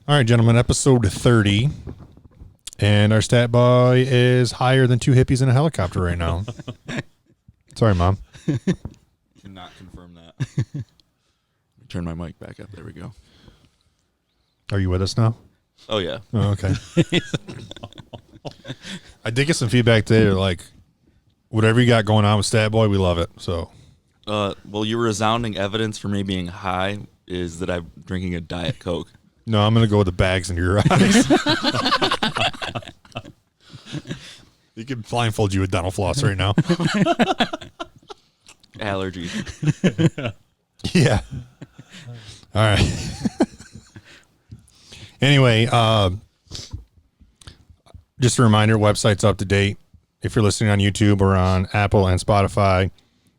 All right, gentlemen, episode 30. And our stat boy is higher than two hippies in a helicopter right now. Sorry, Mom. Cannot confirm that. Turn my mic back up. There we go. Are you with us now? Oh, yeah. Oh, okay. I did get some feedback today. They're like, whatever you got going on with Stat Boy, we love it. So, Well, your resounding evidence for me being high is that I'm drinking a Diet Coke. no, I'm going to go with the bags in your eyes. You can blindfold you with dental floss right now. Allergy. Yeah. All right. Anyway, just a reminder, website's up to date. If you're listening on YouTube or on Apple and Spotify,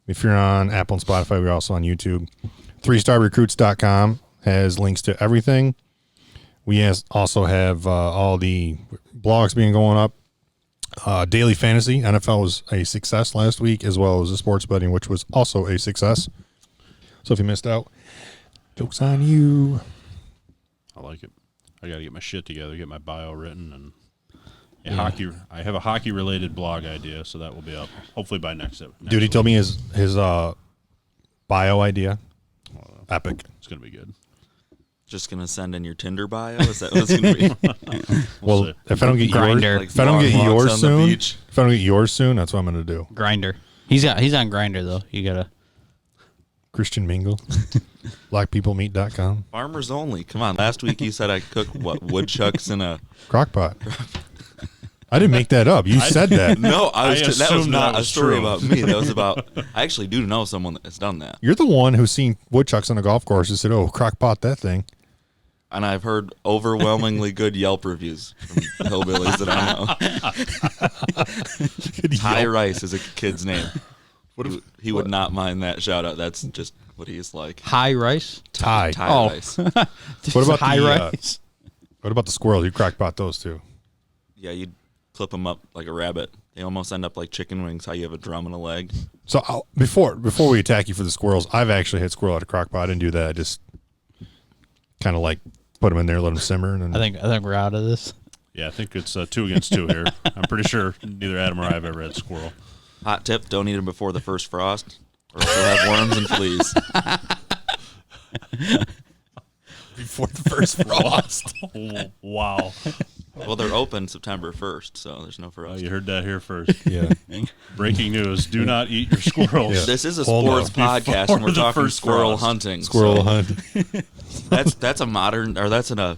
if you're on Apple and Spotify, we're also on YouTube. 3starrecruits.com has links to everything. We also have all the blogs being going up. Daily Fantasy, NFL was a success last week, as well as the sports betting, which was also a success. So if you missed out, joke's on you. I like it. I got to get my shit together, get my bio written, and hockey. I have a hockey-related blog idea, so that will be up hopefully by next Dude, he told me his bio idea. Epic. It's gonna be good. Just going to send in your Tinder bio? Is that what it's going to be? Well, see. if I don't get Grindr. yours, if I don't get long walks yours on the soon, beach. if I don't get yours soon, that's what I'm gonna do. Grinder. He's on Grinder though. You gotta. Christian Mingle, blackpeoplemeet.com, Farmers only. Come on. Last week you said I cooked, woodchucks in a... Crockpot. I didn't make that up. You said that. No, that was assumed not that a was story true. about me. That was about... I actually do know someone that has done that. You're the one who's seen woodchucks on a golf course and said, "Oh, crockpot that thing." And I've heard overwhelmingly good Yelp reviews from the hillbillies that I know. Ty Rice is a kid's name. He would not mind that shout out. That's just what he's like. High rice. Ty. Oh. Rice. What about high the, rice? What about the squirrels? You crockpot those too. Yeah, you'd clip them up like a rabbit. They almost end up like chicken wings, how you have a drum and a leg. So before we attack you for the squirrels, I've actually had squirrel out of crockpot. I didn't do that. I just kind of like put them in there, let them simmer, and then I think we're out of this. Yeah, I think it's 2 against 2 here. I'm pretty sure neither Adam or I have ever had squirrel. Hot tip, don't eat them before the first frost, or else you'll have worms and fleas. before the first frost. Oh, wow. Well, they're open September 1st, so there's no Oh, frost. you heard that here first. Yeah. Breaking news. Do not eat your squirrels. Yeah. This is a Hold sports on. podcast, Before and we're the talking first squirrel frost. hunting. Squirrel so hunt. that's a modern, or that's in a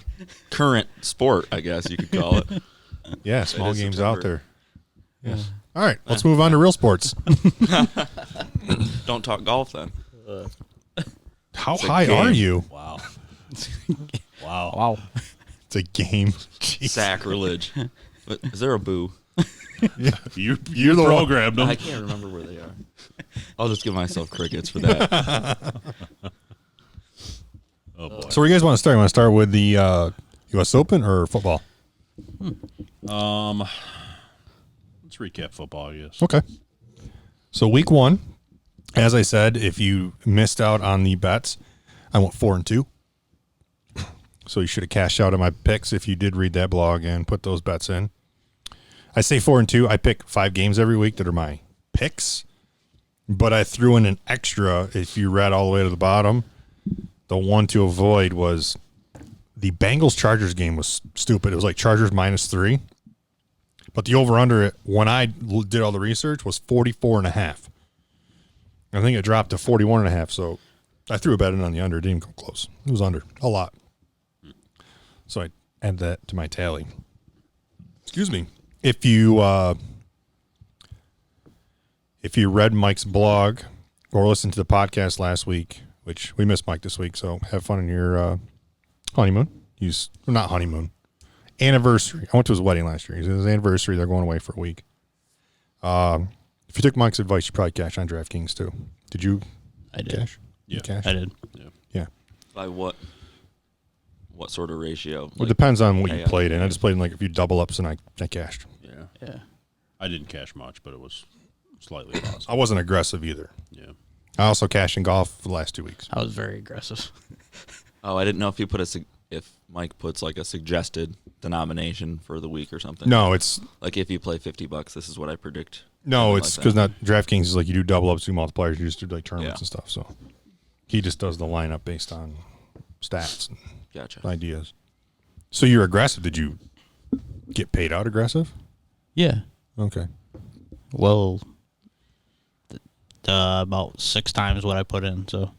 current sport, I guess you could call it. Yeah, small is games September. out there. Yeah. All right, let's move on to real sports. Don't talk golf then. How a high game. are you? Wow. Wow. Wow. It's a game. Jeez. Sacrilege. But is there a boo? You the one- programmed them. I can't remember where they are. I'll just give myself crickets for that. Oh, boy. So where you guys want to start? You want to start with the U.S. Open or football? Let's recap football, I guess. Okay. So week 1, as I said, if you missed out on the bets, I went 4-2. So you should have cashed out on my picks if you did read that blog and put those bets in. I say 4-2. I pick 5 games every week that are my picks, but I threw in an extra. If you read all the way to the bottom, the one to avoid was the Bengals-Chargers game was stupid. It was like Chargers -3. But the over-under, when I did all the research, was 44.5. I think it dropped to 41.5, so I threw a bet in on the under. It didn't even come close. It was under a lot. So I add that to my tally. Excuse me. If you read Mike's blog or listened to the podcast last week, which we missed Mike this week, so have fun in your honeymoon. Not honeymoon. Anniversary. I went to his wedding last year. His anniversary. They're going away for a week. If you took Mike's advice, you probably cash on DraftKings too. Did you? I did. Cash? Yeah. You cashed? I did. Yeah. By what sort of ratio? Well, it depends on what you payout? played in. I just played in like a few double ups and I cashed. Yeah. Yeah. I didn't cash much, but it was slightly positive. I wasn't aggressive either. Yeah. I also cashed in golf for the last 2 weeks. I was very aggressive. Oh, I didn't know if you put if Mike puts like a suggested denomination for the week or something. No, it's Like if you play $50, this is what I predict. no, Something it's like because that. not DraftKings is like you do double ups, do multipliers, you just do like tournaments Yeah. and stuff. So he just does the lineup based on stats and Gotcha. ideas. So you're aggressive. Did you get paid out aggressive? Yeah. Okay. Well, about 6 times what I put in. So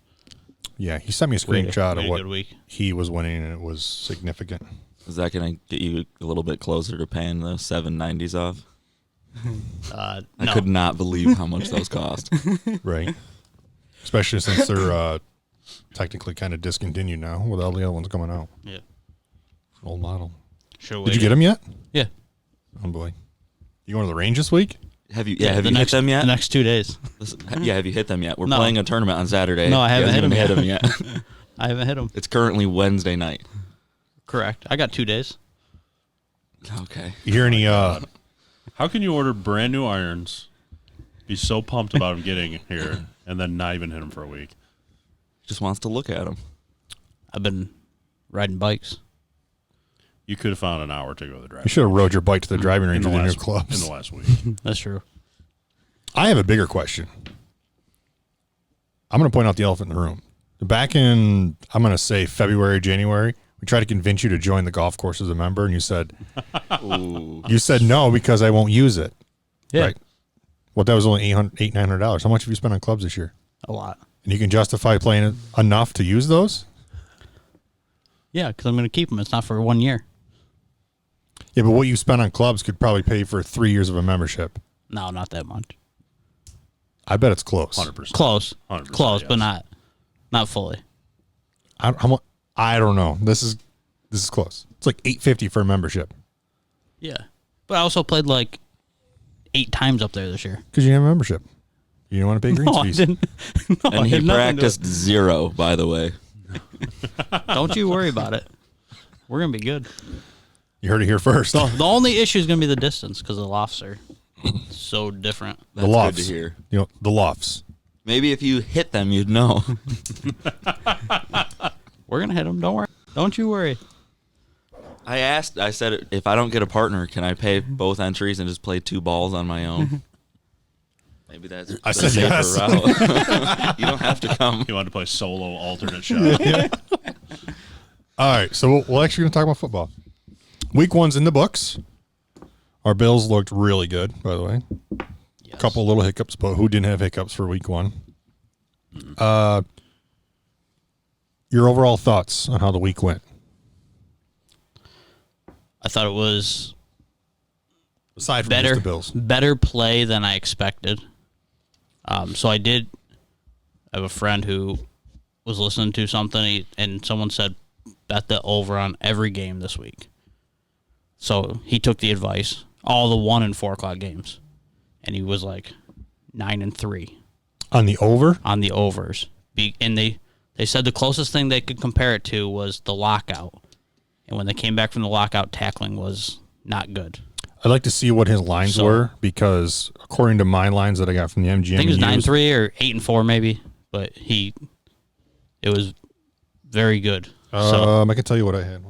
Yeah, he sent me a we had screenshot we had of a what good week. he was winning, and it was significant. Is that going to get you a little bit closer to paying the 790s off? I No. could not believe how much those cost. Right. Especially since they're technically kind of discontinued now with all the other ones coming out. Yeah. Old model. Sure. Did you get them yet? Yeah. Oh boy. You going to the range this week? Have you? The Yeah, have you next, hit them The yet? next 2 days. Yeah, have you hit them yet? We're No. playing a tournament on Saturday. No, I haven't He hit hasn't 'em even hit them yet. I haven't hit them. It's currently Wednesday night. Correct. I got 2 days. Okay. You hear any How can you order brand new irons, be so pumped about them getting here, and then not even hit them for a week? Just wants to look at them. I've been riding bikes. You could have found an hour to go to the drive. you should have rode your bike to the driving in range the with your last clubs. in the last week. That's true. I have a bigger question. I'm going to point out the elephant in the room. Back in, I'm going to say February, January, we tried to convince you to join the golf course as a member, and you said Ooh. no because I won't use it. Yeah. Right. Well, that was only $900. How much have you spent on clubs this year? A lot. And you can justify playing it enough to use those? Yeah, because I'm going to keep them. It's not for 1 year. Yeah, but what you spent on clubs could probably pay for 3 years of a membership. No, not that much. I bet it's close. 100%. Close. 100%, Close, but yes. not fully. I don't know. This is close. It's like $850 for a membership Yeah. But I also played like 8 times up there this year. because you have a membership. You don't want to pay greens No, I fees. didn't. No, And I he had nothing to practiced 0, by the way. it. Don't you worry about it. We're going to be good. You heard it here first. The only issue is going to be the distance because the lofts are so different. That's the lofts. good to hear. You know, the lofts. Maybe if you hit them, you'd know. We're going to hit them. Don't worry. Don't you worry. I said, if I don't get a partner, can I pay both entries and just play 2 balls on my own? Maybe that's I the said safer yes. route. You don't have to come. He wanted to play solo alternate shot. All right, so we're actually going to talk about football. Week 1's in the books. Our Bills looked really good, by the way. Yes. A couple little hiccups, but who didn't have hiccups for week 1? Your overall thoughts on how the week went? I thought it was Aside from better, just the Bills. better play than I expected. So I did have a friend who was listening to something, and someone said, bet the over on every game this week. So he took the advice, all the 1 and 4 o'clock games, and he was like 9-3 On the over? on the overs. And they said the closest thing they could compare it to was the lockout. And when they came back from the lockout, tackling was not good. I'd like to see what his lines So- were because according to my lines that I got from the MGM, I think it was he used- 9-3 or 8-4 maybe, but it was very good. I can tell you what I had.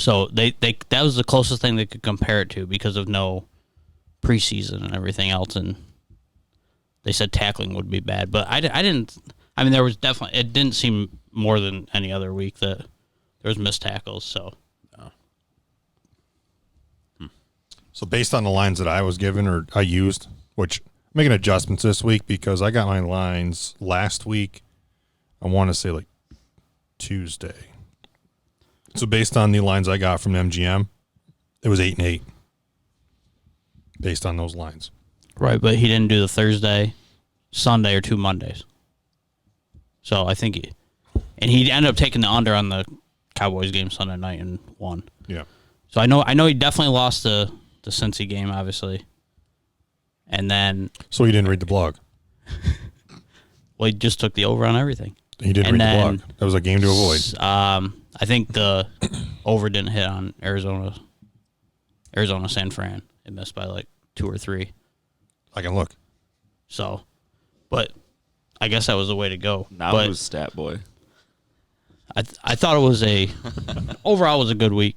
So they that was the closest thing they could compare it to because of no preseason and everything else, and they said tackling would be bad, but I didn't. I mean, there was definitely, it didn't seem more than any other week that there was missed tackles. So So based on the lines that I was given or I used, which I'm making adjustments this week because I got my lines last week. I want to say like Tuesday. So based on the lines I got from MGM, it was 8-8. Based on those lines. right, but he didn't do the Thursday, Sunday, or 2 Mondays. So I think he ended up taking the under on the Cowboys game Sunday night and won. Yeah. So I know he definitely lost the Cincy game, obviously. And then, So he didn't read the blog. well, he just took the over on everything. He didn't And read then- the blog. That was a game to avoid. I think the over didn't hit on Arizona San Fran. It missed by like 2 or 3. I can look. So, but I guess that was the way to go. Now but who's stat boy? I thought it was overall was a good week.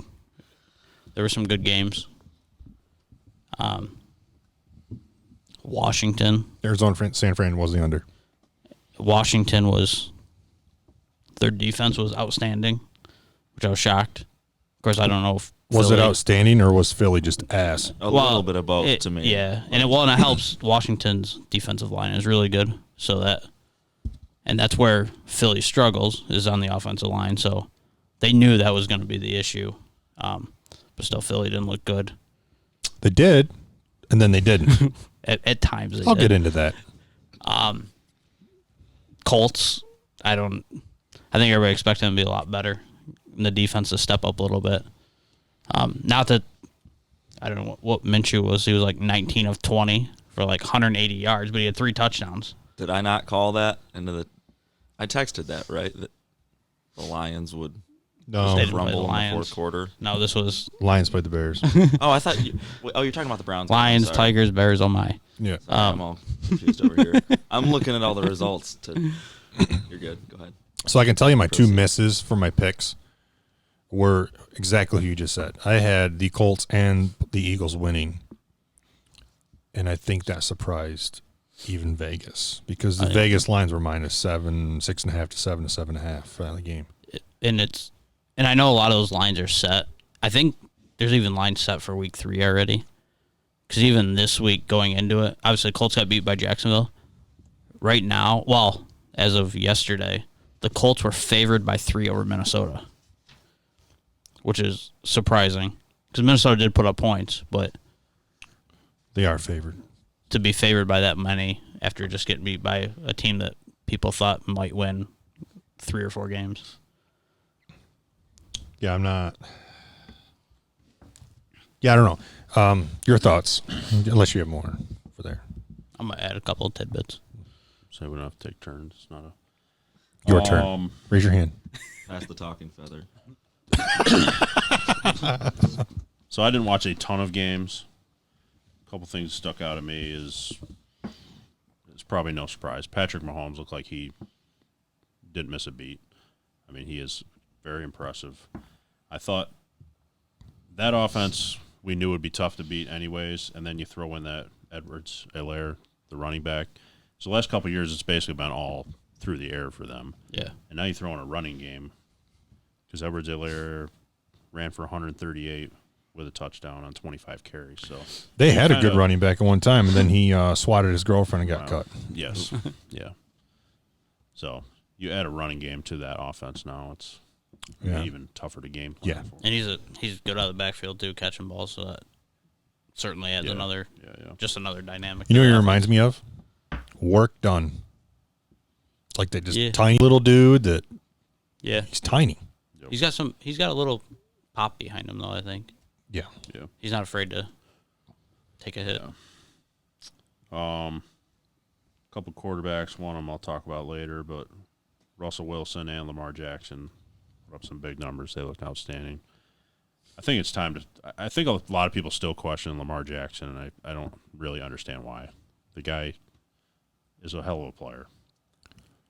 There were some good games. Washington. Arizona, San Fran was the under. Washington their defense was outstanding, which I was shocked. Of course, I don't know if Was Philly, it outstanding or was Philly just ass? A little bit of both to me. Yeah, and it helps. Washington's defensive line is really good, and that's where Philly struggles is on the offensive line. So they knew that was going to be the issue, but still, Philly didn't look good. They did, and then they didn't. At times, they I'll did. get into that. Colts, I think everybody expected them to be a lot better. And the defense to step up a little bit. Not that I don't know what Minshew was. He was like 19 of 20 for like 180 yards, but he had 3 touchdowns. Did I not call that I texted that, right? That the Lions would No, They didn't play the rumble in the Lions. fourth quarter. No, this was Lions played the Bears. Oh, I thought you're talking about the Browns. Lions, Sorry. Tigers, Bears. Oh my! Yeah. Sorry, I'm all confused over here. I'm looking at all the results. You're good. Go ahead. So I can tell you my 2 misses for my picks were exactly who you just said. I had the Colts and the Eagles winning, and I think that surprised even Vegas because the Vegas lines were -7, 6.5 to 7 to 7.5 for the game. And I know a lot of those lines are set. I think there's even lines set for week 3 already. Because even this week going into it, obviously Colts got beat by Jacksonville. Right now, well, as of yesterday, the Colts were favored by 3 over Minnesota, which is surprising because Minnesota did put up points, but They are favored. to be favored by that many after just getting beat by a team that people thought might win 3 or 4 games. Yeah, I'm not. Yeah, I don't know. Your thoughts, unless you have more for there. I'm going to add a couple of tidbits. So we don't have to take turns. It's not a. Your turn. Raise your hand. Pass the talking feather. So I didn't watch a ton of games. A couple things stuck out at me it's probably no surprise. Patrick Mahomes looked like he didn't miss a beat. I mean, he is very impressive. I thought that offense we knew would be tough to beat anyways, and then you throw in that Edwards-Helaire, the running back. So the last couple of years, it's basically been all through the air for them. Yeah. And now you throw in a running game because Edwards-Helaire ran for 138 with a touchdown on 25 carries. So They had a good running back at one time, and then he swatted his girlfriend and got cut. Yes. Yeah. So you add a running game to that offense now. It's even tougher to game plan Yeah. for. And he's good out of the backfield too, catching balls. So that certainly adds another dynamic. You know to what he the reminds me of? Work done. Like that just Yeah. tiny little dude that Yeah, he's tiny. he's got a little pop behind him though. I think Yeah. Yeah. he's not afraid to take a hit. Couple quarterbacks. One of them I'll talk about later, but Russell Wilson and Lamar Jackson put up some big numbers. They looked outstanding. I think it's time to – I think a lot of people still question Lamar Jackson, and I don't really understand why. The guy is a hell of a player.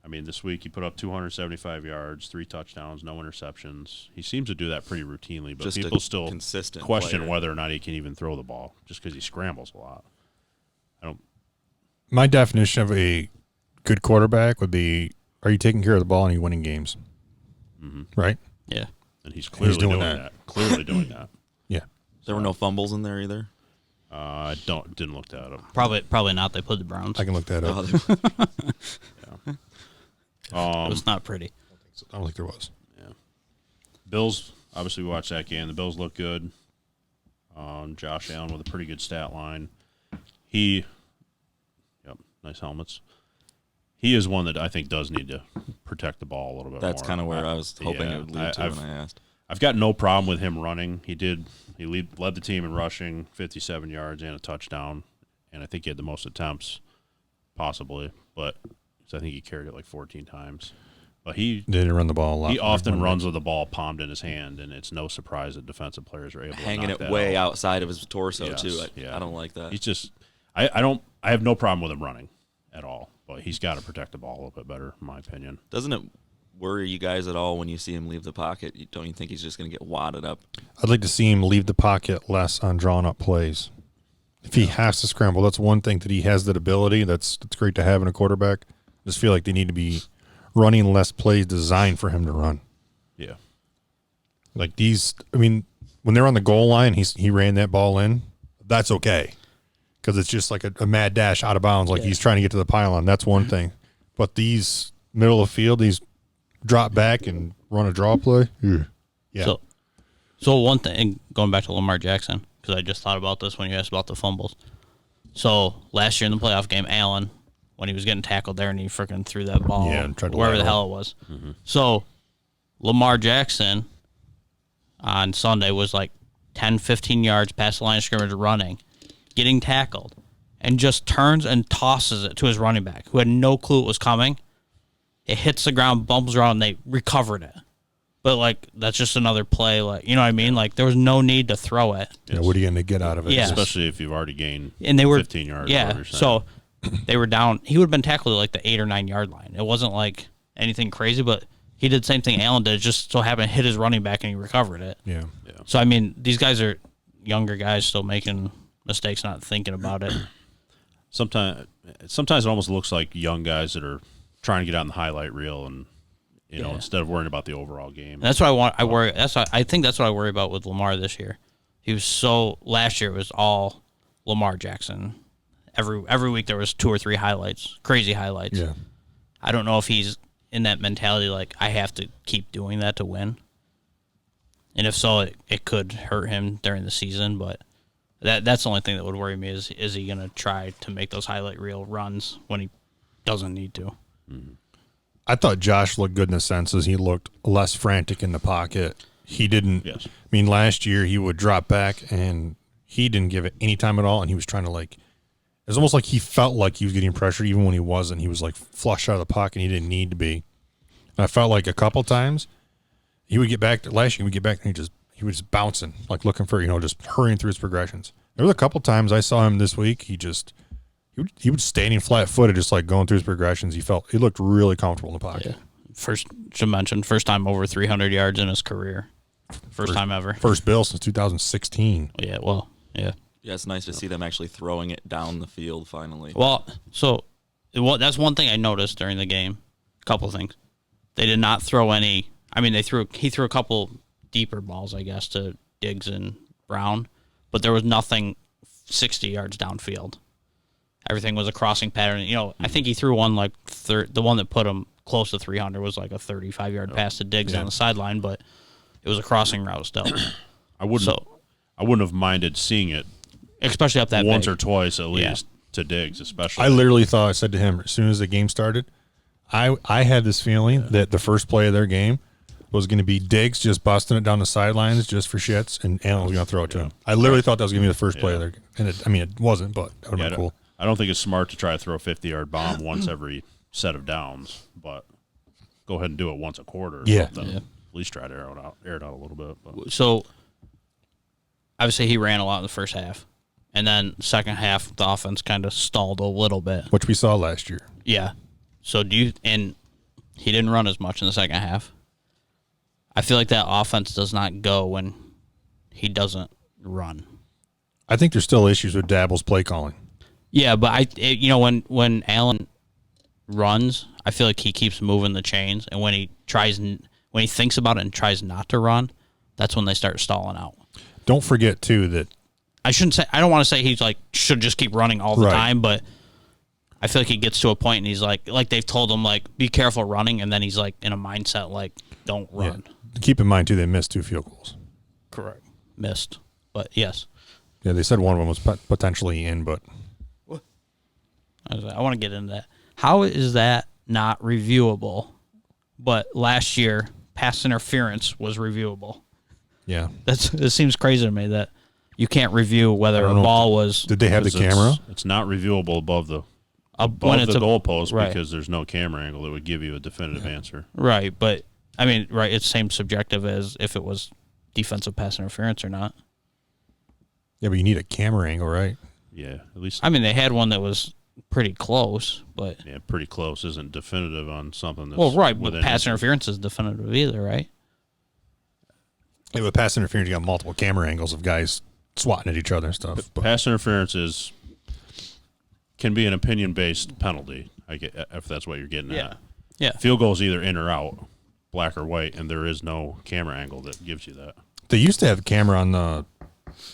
I mean, this week he put up 275 yards, 3 touchdowns, no interceptions. He seems to do that pretty routinely, but Just people a still consistent question player. whether or not he can even throw the ball just because he scrambles a lot. My definition of a good quarterback would be, are you taking care of the ball and are you winning games? Mm-hmm. Right? Yeah, And he's clearly doing doing that. that. Clearly doing that. Yeah. There were no fumbles in there either. I didn't look that up. probably not. They played the Browns. I can look that up. Oh, It was not pretty. I don't think there was. Bills, obviously we watched that game. The Bills look good. Josh Allen with a pretty good stat line. Nice helmets. He is one that I think does need to protect the ball a little bit That's more. kind of where I was hoping yeah, it would lead to I've- when I asked. I've got no problem with him running. He led the team in rushing, 57 yards and a touchdown, and I think he had the most attempts possibly, but I think he carried it like 14 times. But They didn't run the ball a lot. he often runs with the ball palmed in his hand, and it's no surprise that defensive players are able Hanging to it knock that way out. outside of his torso Yes, too. yeah. I don't like that. He's just I have no problem with him running at all, but he's got to protect the ball a little bit better, in my opinion. Doesn't it worry you guys at all when you see him leave the pocket? Don't you think he's just going to get wadded up? I'd like to see him leave the pocket less on drawn up plays. If he has to scramble, that's one thing that he has that ability. That's great to have in a quarterback. I just feel like they need to be running less plays designed for him to run. Yeah. Like these, I mean, when they're on the goal line, he ran that ball in. That's okay because it's just like a mad dash out of bounds, like he's trying to get to the pylon. That's one thing. But these middle of the field, these drop back and run a draw play. Yeah. So one thing, going back to Lamar Jackson, because I just thought about this when you asked about the fumbles. So last year in the playoff game, Allen, when he was getting tackled there and he freaking threw that ball and tried to wherever the lateral. hell it was. Mm-hmm. So Lamar Jackson on Sunday was like 10, 15 yards past the line of scrimmage running, getting tackled, and just turns and tosses it to his running back, who had no clue it was coming. It hits the ground, bumps around, and they recovered it. But, like, that's just another play. Like, you know what I mean? Like, there was no need to throw it. Yeah, what are you going to get out of it? Yeah. Especially if you've already gained And they were 15 yards. Yeah, so they were down. He would have been tackled at, like, the 8 or 9 yard line. It wasn't, like, anything crazy, but he did the same thing Allen did. Just so happened to hit his running back, and he recovered it. Yeah. So, I mean, these guys are younger guys still making mistakes, not thinking about it. Sometimes it almost looks like young guys that are trying to get on the highlight reel and, you know, instead of worrying about the overall game. And that's what I want. I worry. I think that's what I worry about with Lamar this year. He was last year it was all Lamar Jackson. Every week there was 2 or 3 highlights, crazy highlights. Yeah. I don't know if he's in that mentality like I have to keep doing that to win. And if so, it could hurt him during the season. But that's the only thing that would worry me is he going to try to make those highlight reel runs when he doesn't need to. Mm-hmm. I thought Josh looked good in the sense as he looked less frantic in the pocket. He didn't. Yes. I mean, last year he would drop back and he didn't give it any time at all, and he was trying to it was almost like he felt like he was getting pressure even when he wasn't. He was like flush out of the pocket, and he didn't need to be. And I felt like a couple times he would get back. Last year he would get back and he was just bouncing, like looking for just hurrying through his progressions. There were a couple times I saw him this week. He was standing flat-footed, just like going through his progressions. He looked really comfortable in the pocket. Yeah. First time over 300 yards in his career. First time ever. First bill since 2016. Yeah, well, yeah. Yeah, it's nice to see them actually throwing it down the field finally. Well, that's one thing I noticed during the game. A couple things. They did not throw any. I mean, he threw a couple deeper balls, I guess, to Diggs and Brown, but there was nothing 60 yards downfield. Everything was a crossing pattern. I think he threw one the one that put him close to 300 was like a 35-yard pass to Diggs on the sideline, but it was a crossing route still. I wouldn't have minded seeing it, especially up that once big. or twice at least to Diggs, especially. I literally thought, I said to him as soon as the game started, I had this feeling that the first play of their game was going to be Diggs just busting it down the sidelines just for shits, and Allen was going to throw it to him. I literally thought that was going to be the first play of their game. And it wasn't, but that would have been cool. I don't think it's smart to try to throw a 50-yard bomb once every set of downs, but go ahead and do it once a quarter or something. Yeah. At least try to air it out a little bit. But. So, obviously, he ran a lot in the first half. And then second half, the offense kind of stalled a little bit. Which we saw last year. Yeah. So, and he didn't run as much in the second half. I feel like that offense does not go when he doesn't run. I think there's still issues with Dabble's play calling. Yeah, but when Allen runs, I feel like he keeps moving the chains, and when he thinks about it and tries not to run, that's when they start stalling out. Don't forget too that I don't want to say he's should just keep running all the time, but I feel like he gets to a point and he's like they've told him be careful running, and then he's in a mindset don't run. Yeah. Keep in mind too they missed 2 field goals. Correct. Missed, but yes. Yeah, they said one of them was potentially in, but I want to get into that. How is that not reviewable? But last year, pass interference was reviewable. Yeah, it seems crazy to me that you can't review whether a ball was. Did they have the camera? It's not reviewable above the goalpost because there's no camera angle that would give you a definitive answer. Right, but I mean, it's same subjective as if it was defensive pass interference or not. Yeah, but you need a camera angle, right? Yeah, at least. I mean, they had one that was pretty close, but Yeah, pretty close isn't definitive on something that's right. But within pass interference is definitive either, right? Yeah, with pass interference, you got multiple camera angles of guys swatting at each other and stuff. But Pass interference can be an opinion-based penalty, if that's what you're getting at. Yeah. Field goal is either in or out, black or white, and there is no camera angle that gives you that. they used to have a camera on the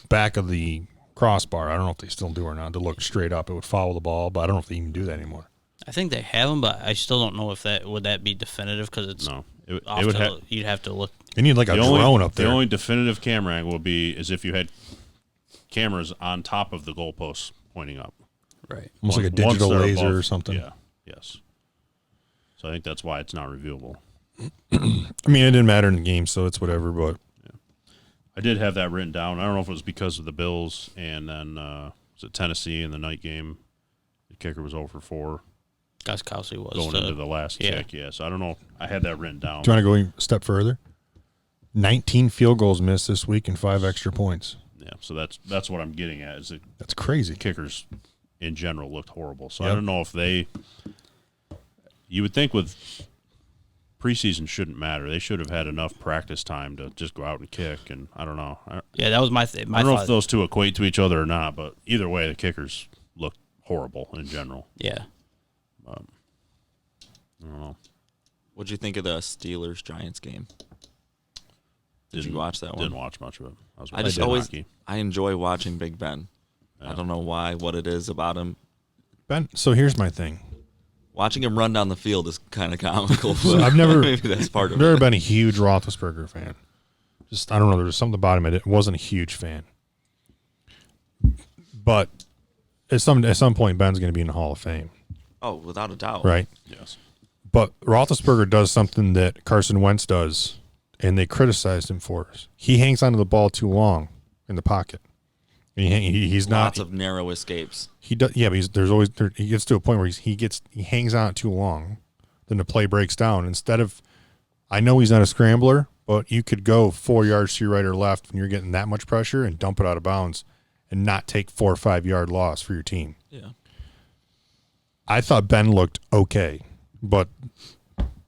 back of the crossbar. I don't know if they still do or not. To look straight up, it would follow the ball, but I don't know if they even do that anymore. I think they have them, but I still don't know if that would be definitive because it's No, you'd have to look. You need like a drone up there. The only definitive camera angle is if you had cameras on top of the goalposts pointing up. Right. Almost like a Once digital they're laser above- or something. Yeah. Yes. So I think that's why it's not reviewable. I mean, it didn't matter in the game, so it's whatever. But I did have that written down. I don't know if it was because of the Bills and then was it Tennessee in the night game. The kicker was over 4 Gostkowski was going into the last yeah. kick. Yeah, so I don't know. I had that written down. do you want to go a step further? 19 field goals missed this week and 5 extra points. Yeah, so that's what I'm getting at. Is that That's crazy. kickers in general looked horrible. So Yep. I don't know if you would think with preseason shouldn't matter. They should have had enough practice time to just go out and kick. And I don't know. Yeah, that was my I don't know thought. if those two equate to each other or not, but either way, the kickers looked horrible in general. Yeah. I don't know. What'd you think of the Steelers-Giants game? Did you watch that one? Didn't watch much of it. I just always I enjoy watching Big Ben. I don't know why, what it is about him. Ben, so here's my thing. Watching him run down the field is kind of comical. So but I've never- maybe that's part I've of it. never been a huge Roethlisberger fan. Just, I don't know. There was something about him. I wasn't a huge fan. But at some point, Ben's going to be in the Hall of Fame, Oh, without a doubt. right? Yes. But Roethlisberger does something that Carson Wentz does, and they criticized him for. He hangs onto the ball too long in the pocket. He's not. Lots of narrow escapes. He does. Yeah, but he gets to a point where he hangs on it too long. Then the play breaks down. Instead of, I know he's not a scrambler, but you could go 4 yards to your right or left when you're getting that much pressure and dump it out of bounds, and not take 4 or 5 yard loss for your team. Yeah. I thought Ben looked okay, but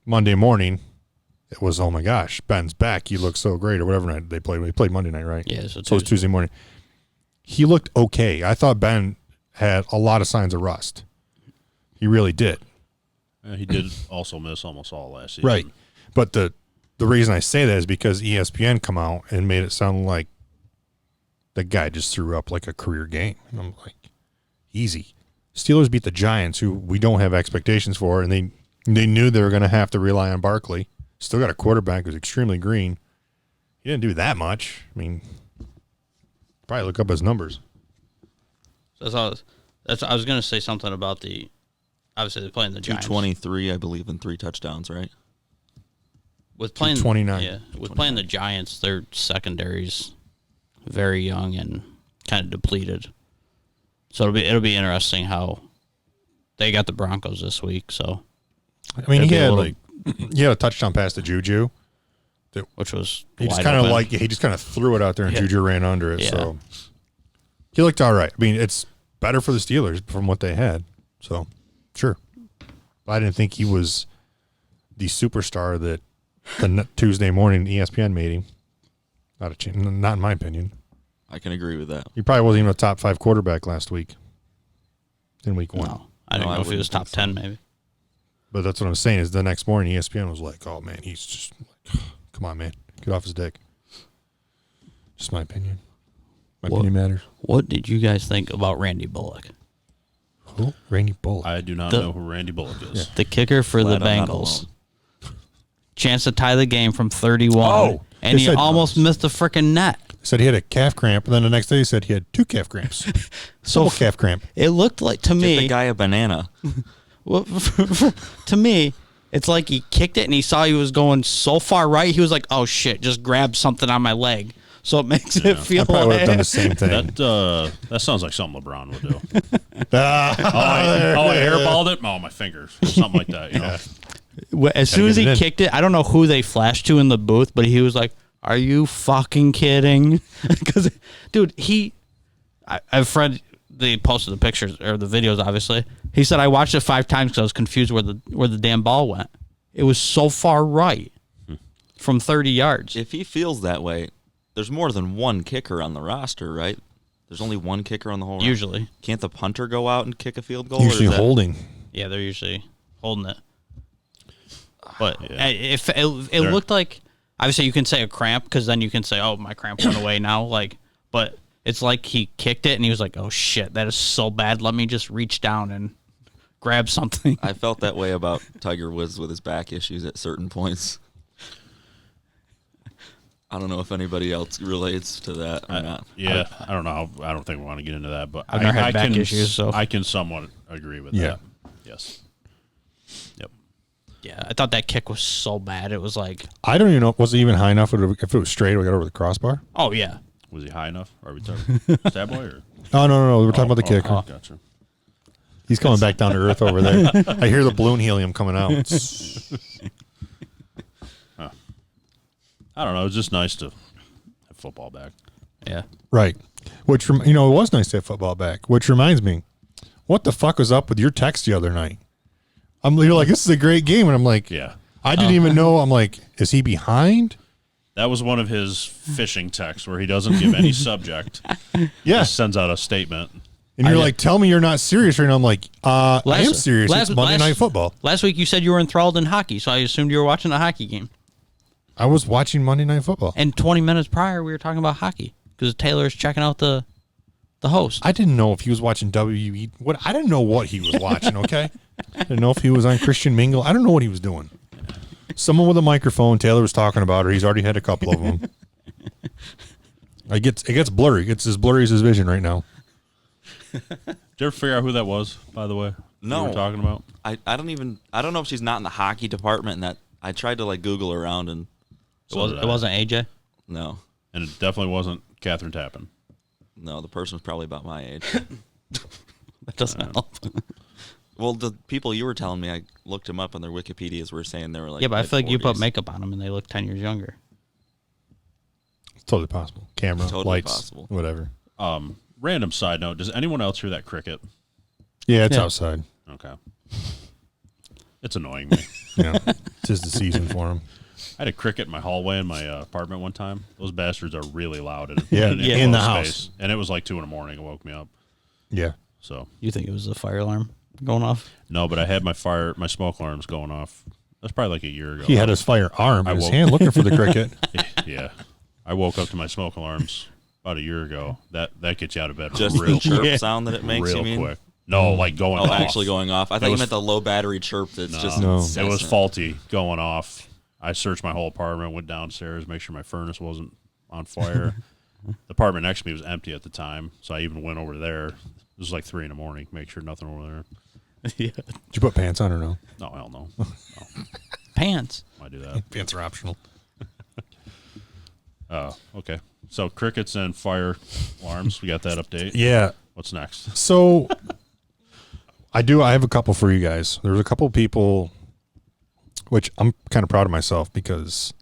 Monday morning, it was, oh my gosh, Ben's back. He looks so great, or whatever night they played. They played Monday night, right? Yeah, So it was Tuesday morning. He looked okay. I thought Ben had a lot of signs of rust. He really did. He did also miss almost all last season. Right. But the reason I say that is because ESPN come out and made it sound like the guy just threw up like a career game. And I'm like, easy. Steelers beat the Giants, who we don't have expectations for, and they knew they were going to have to rely on Barkley. Still got a quarterback who's extremely green. He didn't do that much. I mean, probably look up his numbers. I was going to say something about obviously they're playing the Giants. 223, I believe, and 3 touchdowns, right? With playing 229. Yeah, with playing the Giants, their secondary's very young and kind of depleted. So it'll be interesting how they got the Broncos this week. So I mean, It'd he be a had little- he had a touchdown pass to Juju. which was He just wide kind of open. he just kind of threw it out there, and Yeah. Juju ran under it. Yeah. So he looked all right. I mean, it's better for the Steelers from what they had. So sure, but I didn't think he was the superstar that the Tuesday morning ESPN made him. Not in my opinion. I can agree with that. He probably wasn't even a top 5 quarterback last week. In week 1. No, I didn't No, I know if he was wouldn't top think so. 10 maybe. But that's what I'm saying is the next morning ESPN was like, "Oh man, he's just like, come on, man, get off his dick." Just my opinion. My What? opinion matters. What did you guys think about Randy Bullock, Who? Randy Bullock. I do not The- know who Randy Bullock is. the kicker for the Glad I'm not Bengals? alone. Chance to tie the game from 31, Oh, and they he said- almost missed the freaking net. Said he had a calf cramp, and then the next day he said he had 2 calf cramps. So Double calf cramp. It looked like to Get the me, guy a banana. well, to me, it's like he kicked it and he saw he was going so far right. He was like, "Oh shit!" Just grabbed something on my leg, so it makes it I feel probably would have done the like. same thing. That sounds like something LeBron would do. Ah, I airballed it. Oh, my fingers. Or something like that. You know? As soon as get he it in. kicked it, I don't know who they flashed to in the booth, but he was like, "Are you fucking kidding?" Because, dude, I have a friend they posted the pictures or the videos, obviously. He said, I watched it 5 times because I was confused where the damn ball went. It was so far right from 30 yards. If he feels that way, there's more than one kicker on the roster, right? There's only one kicker on the whole roster. Usually. Can't the punter go out and kick a field goal? Usually holding. Yeah, they're usually holding it. But Yeah. it looked like, obviously you can say a cramp because then you can say, oh, my cramp went away now. But it's like he kicked it and he was like, oh, shit, that is so bad. Let me just reach down and grab something. I felt that way about Tiger Woods with his back issues at certain points. I don't know if anybody else relates to that or not. Yeah, I don't know. I don't think we want to get into that, but I've never had back can, issues, so I can somewhat agree with Yeah. that. Yes. Yep. Yeah, I thought that kick was so bad. It was like, I don't even know. Was it even high enough? If it was straight, we got over the crossbar. oh, yeah. Was he high enough? Are we talking stab boy or? Oh no. We're talking about the kicker. Gotcha. He's coming back down to earth over there. I hear the balloon helium coming out. I don't know. It's just nice to have football back. Yeah. Right. Which, it was nice to have football back. Which reminds me, what the fuck was up with your text the other night? You're like, this is a great game. And I'm like, Yeah. I didn't even know. I'm like, is he behind? That was one of his fishing texts where he doesn't give any subject. Yes. Just sends out a statement. And you're like, tell me you're not serious right now. I'm like, I am serious. last- It's Monday last- Night Football. Last week you said you were enthralled in hockey, so I assumed you were watching a hockey game. I was watching Monday Night Football. And 20 minutes prior, we were talking about hockey because Taylor's checking out the host. I didn't know if he was watching WE. I didn't know what he was watching, okay? I didn't know if he was on Christian Mingle. I don't know what he was doing. Someone with a microphone, Taylor was talking about her. He's already had a couple of them. It gets blurry. It's as blurry as his vision right now. Did you ever figure out who that was, by the way? No. You were talking about? I don't know if she's not in the hockey department, and that I tried to go around and It wasn't AJ. no, And it definitely wasn't Catherine Tappan. the person was probably about my age. That doesn't help. Well, the people you were telling me, I looked them up on their Wikipedias. Were saying they were like Yeah, but I feel like you put mid-40s. makeup on them and they look 10 years younger. It's totally possible. Camera, Totally lights, possible. whatever. Random side note: does anyone else hear that cricket? Yeah, it's Yeah. outside. Okay. It's annoying me. Yeah, tis the season for him. I had a cricket in my hallway in my apartment one time. Those bastards are really loud in, Yeah, an in enclosed the house. space. And it was like 2 a.m. It woke me up. Yeah. So You think it was the fire alarm going off? no, but I had my smoke alarms going off. That's probably like a year ago. He had his firearm in his woke- hand looking for the cricket. Yeah, I woke up to my smoke alarms about a year ago. That gets you out of bed Just real the chirp sound that it makes. real You mean? quick. No, like going Oh, off. actually going off. I thought you meant the low battery chirp. That's just No. It was incessant. faulty going off. I searched my whole apartment, went downstairs, make sure my furnace wasn't on fire. The apartment next to me was empty at the time, so I even went over there. It was like 3 a.m. Make sure nothing over there. Yeah. Did you put pants on or no? No, hell no. Pants. Why do that? Pants are optional. Okay. So crickets and fire alarms. We got that update. Yeah. What's next? So I have a couple for you guys. There's a couple people, which I'm kind of proud of myself because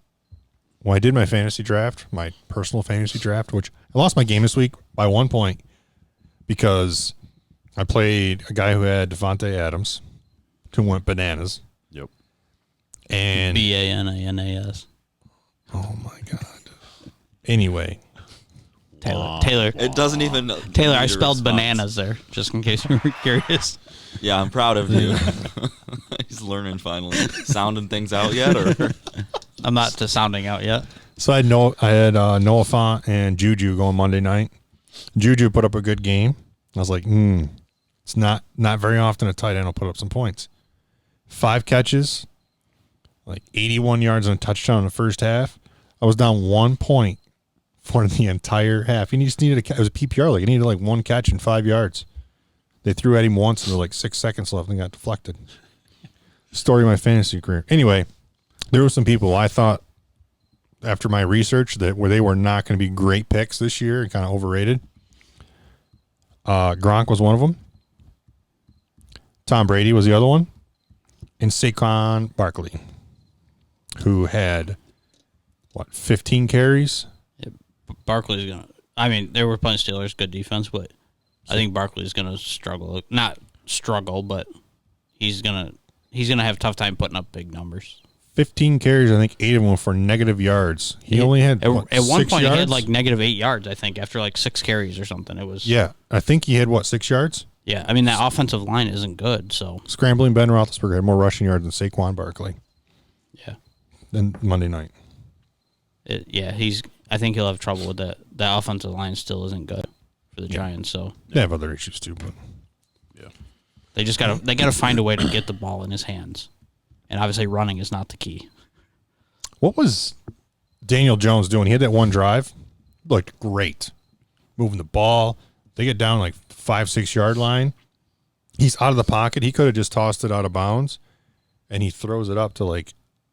when I did my fantasy draft, my personal fantasy draft, which I lost my game this week by 1 point because I played a guy who had Devontae Adams, who went bananas. Yep. And BANANAS. oh my God. Anyway, Taylor. It doesn't even. Taylor, I need a spelled response. bananas there, just in case you were curious. Yeah, I'm proud of you. He's learning finally. Sounding things out yet, or I'm not to sounding out yet. so I had Noah Fant and Juju going Monday night. Juju put up a good game. I was like, it's not very often a tight end will put up some points. 5 catches, like 81 yards and a touchdown in the first half. I was down 1 point for the entire half. He just needed it was a PPR league. He needed like 1 catch and 5 yards. They threw at him once and there were like 6 seconds left and got deflected. Story of my fantasy career. Anyway, there were some people I thought after my research that where they were not going to be great picks this year and kind of overrated. Gronk was one of them. Tom Brady was the other one. And Saquon Barkley, who had, 15 carries? Barkley's gonna. I mean, they were playing Steelers, good defense, but I think Barkley's going to struggle. Not struggle, but he's gonna have a tough time putting up big numbers. 15 carries, I think 8 of them for negative yards. He only had at one 6 point yards? he had like negative 8 yards, I think, after like 6 carries or something. It was I think he had 6 yards. Yeah, I mean that offensive line isn't good, so Scrambling Ben Roethlisberger had more rushing yards than Saquon Barkley. Yeah. Than Monday night. I think he'll have trouble with that. That offensive line still isn't good for the Giants, so They have other issues too, but they just gotta find a way to get the ball in his hands, and obviously running is not the key. what was Daniel Jones doing? He had that one drive, looked great, moving the ball. They get down like 5-6 yard line. He's out of the pocket. He could have just tossed it out of bounds, and he throws it up to like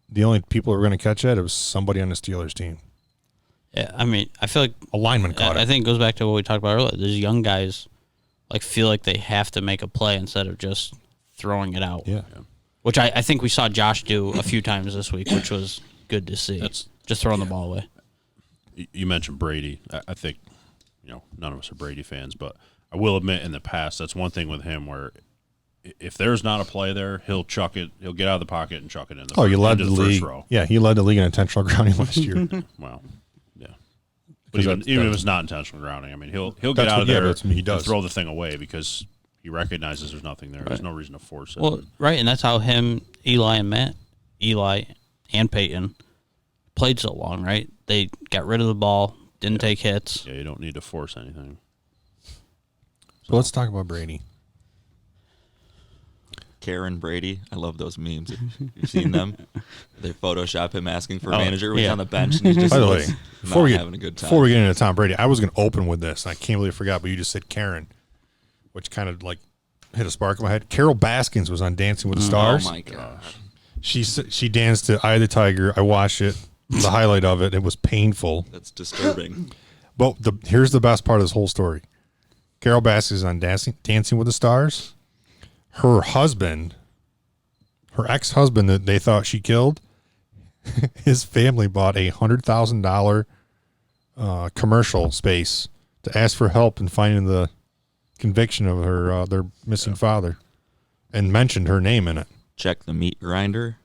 the only people who were going to catch it was somebody on the Steelers team. Yeah, I mean, I feel like A lineman caught I it. think it goes back to what we talked about earlier. These young guys like feel like they have to make a play instead of just throwing it out. Yeah. Which I think we saw Josh do a few times this week, which was good to see. Just throwing the ball away. You mentioned Brady. I think, none of us are Brady fans, but I will admit in the past, that's one thing with him where if there's not a play there, he'll chuck it. He'll get out of the pocket and chuck it in the He led into the first league. row. Yeah, he led the league in intentional grounding last year. Well, yeah. But even if it's not intentional grounding, I mean, he'll get That's out of what- yeah, there that's what he does. and throw the thing away because he recognizes there's nothing there. There's no reason to force it. Well, right, and that's how Eli and Peyton played so long, right? They got rid of the ball, didn't take hits. Yeah, you don't need to force anything. So let's talk about Brady. Karen Brady. I love those memes. You've seen them? They Photoshop him asking for a manager when he's yeah. on the bench and he just By the way, looks before not having a good time. we get into Tom Brady, I was going to open with this, and I can't believe I forgot, but you just said Karen, which kind of like hit a spark in my head. Carol Baskins was on Dancing with the Oh Stars. my god. She danced to Eye of the Tiger. I watched it. The highlight of it. It was painful. That's disturbing. But here's the best part of this whole story. Carol Baskins is on Dancing with the Stars. Her husband, her ex-husband that they thought she killed, his family bought a $100,000 commercial space to ask for help in finding the conviction of their missing father, and mentioned her name in it. Check the meat grinder.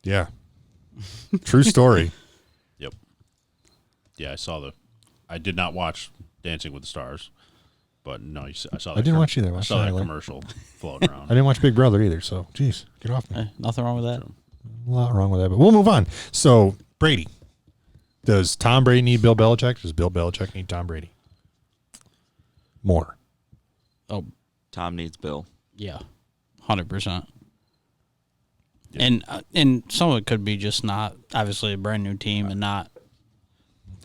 Yeah, true story. Yep. Yeah, I did not watch Dancing with the Stars, but no, I saw. I didn't watch either. I I watched saw the that highlight. commercial floating I around. didn't watch Big Brother either. So, geez, get off me. Nothing wrong with that. A lot wrong with that, but we'll move on. So, Brady. Does Tom Brady need Bill Belichick? Does Bill Belichick need Tom Brady? More. Oh, Tom needs Bill. yeah, 100%. And some of it could be just not obviously a brand new team and not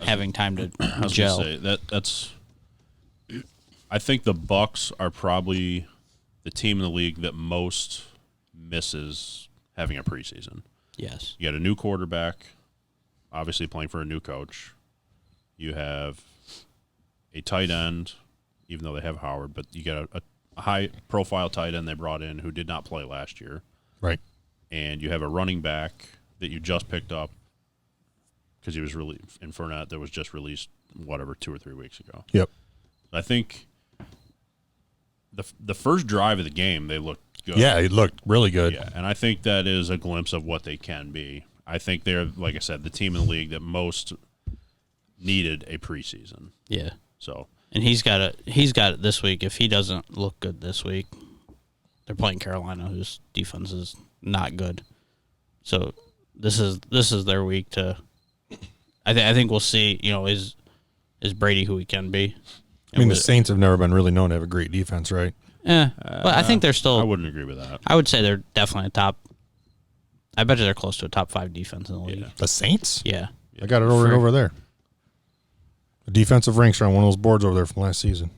having time to I was gel. gonna say that's. I think the Bucks are probably the team in the league that most misses having a preseason. Yes. You got a new quarterback, obviously playing for a new coach. You have a tight end, even though they have Howard, but you got a high-profile tight end they brought in who did not play last year. Right. And you have a running back that you just picked up because he was really in Fournette that was just released, 2 or 3 weeks ago. Yep. I think the first drive of the game, they looked good. Yeah, it looked really good. Yeah, and I think that is a glimpse of what they can be. I think they're, like I said, the team in the league that most needed a preseason. Yeah. So And he's got it this week. If he doesn't look good this week, they're playing Carolina, whose defense is not good. So this is their week to. I think we'll see. Is Brady who he can be? I mean, the Saints have never been really known to have a great defense, right? But I think they're still. I wouldn't agree with that. I would say they're definitely a top. I bet you they're close to a top 5 defense in the league. Yeah. The Saints? Yeah. I got it over there. The defensive ranks are on one of those boards over there from last season.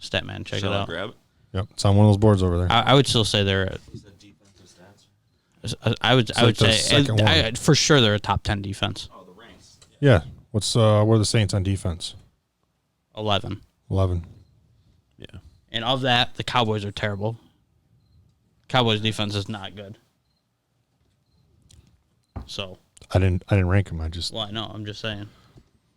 Statman, check Shall it I out. grab it? Yep, it's on one of those boards over there. I would still say they're. I would like the say second one. for sure they're a top 10 defense. Oh, the ranks. Yeah. Where are the Saints on defense? 11. 11. Yeah. And of that, the Cowboys are terrible. Cowboys defense is not good. So, I didn't rank them. well, I know. I'm just saying.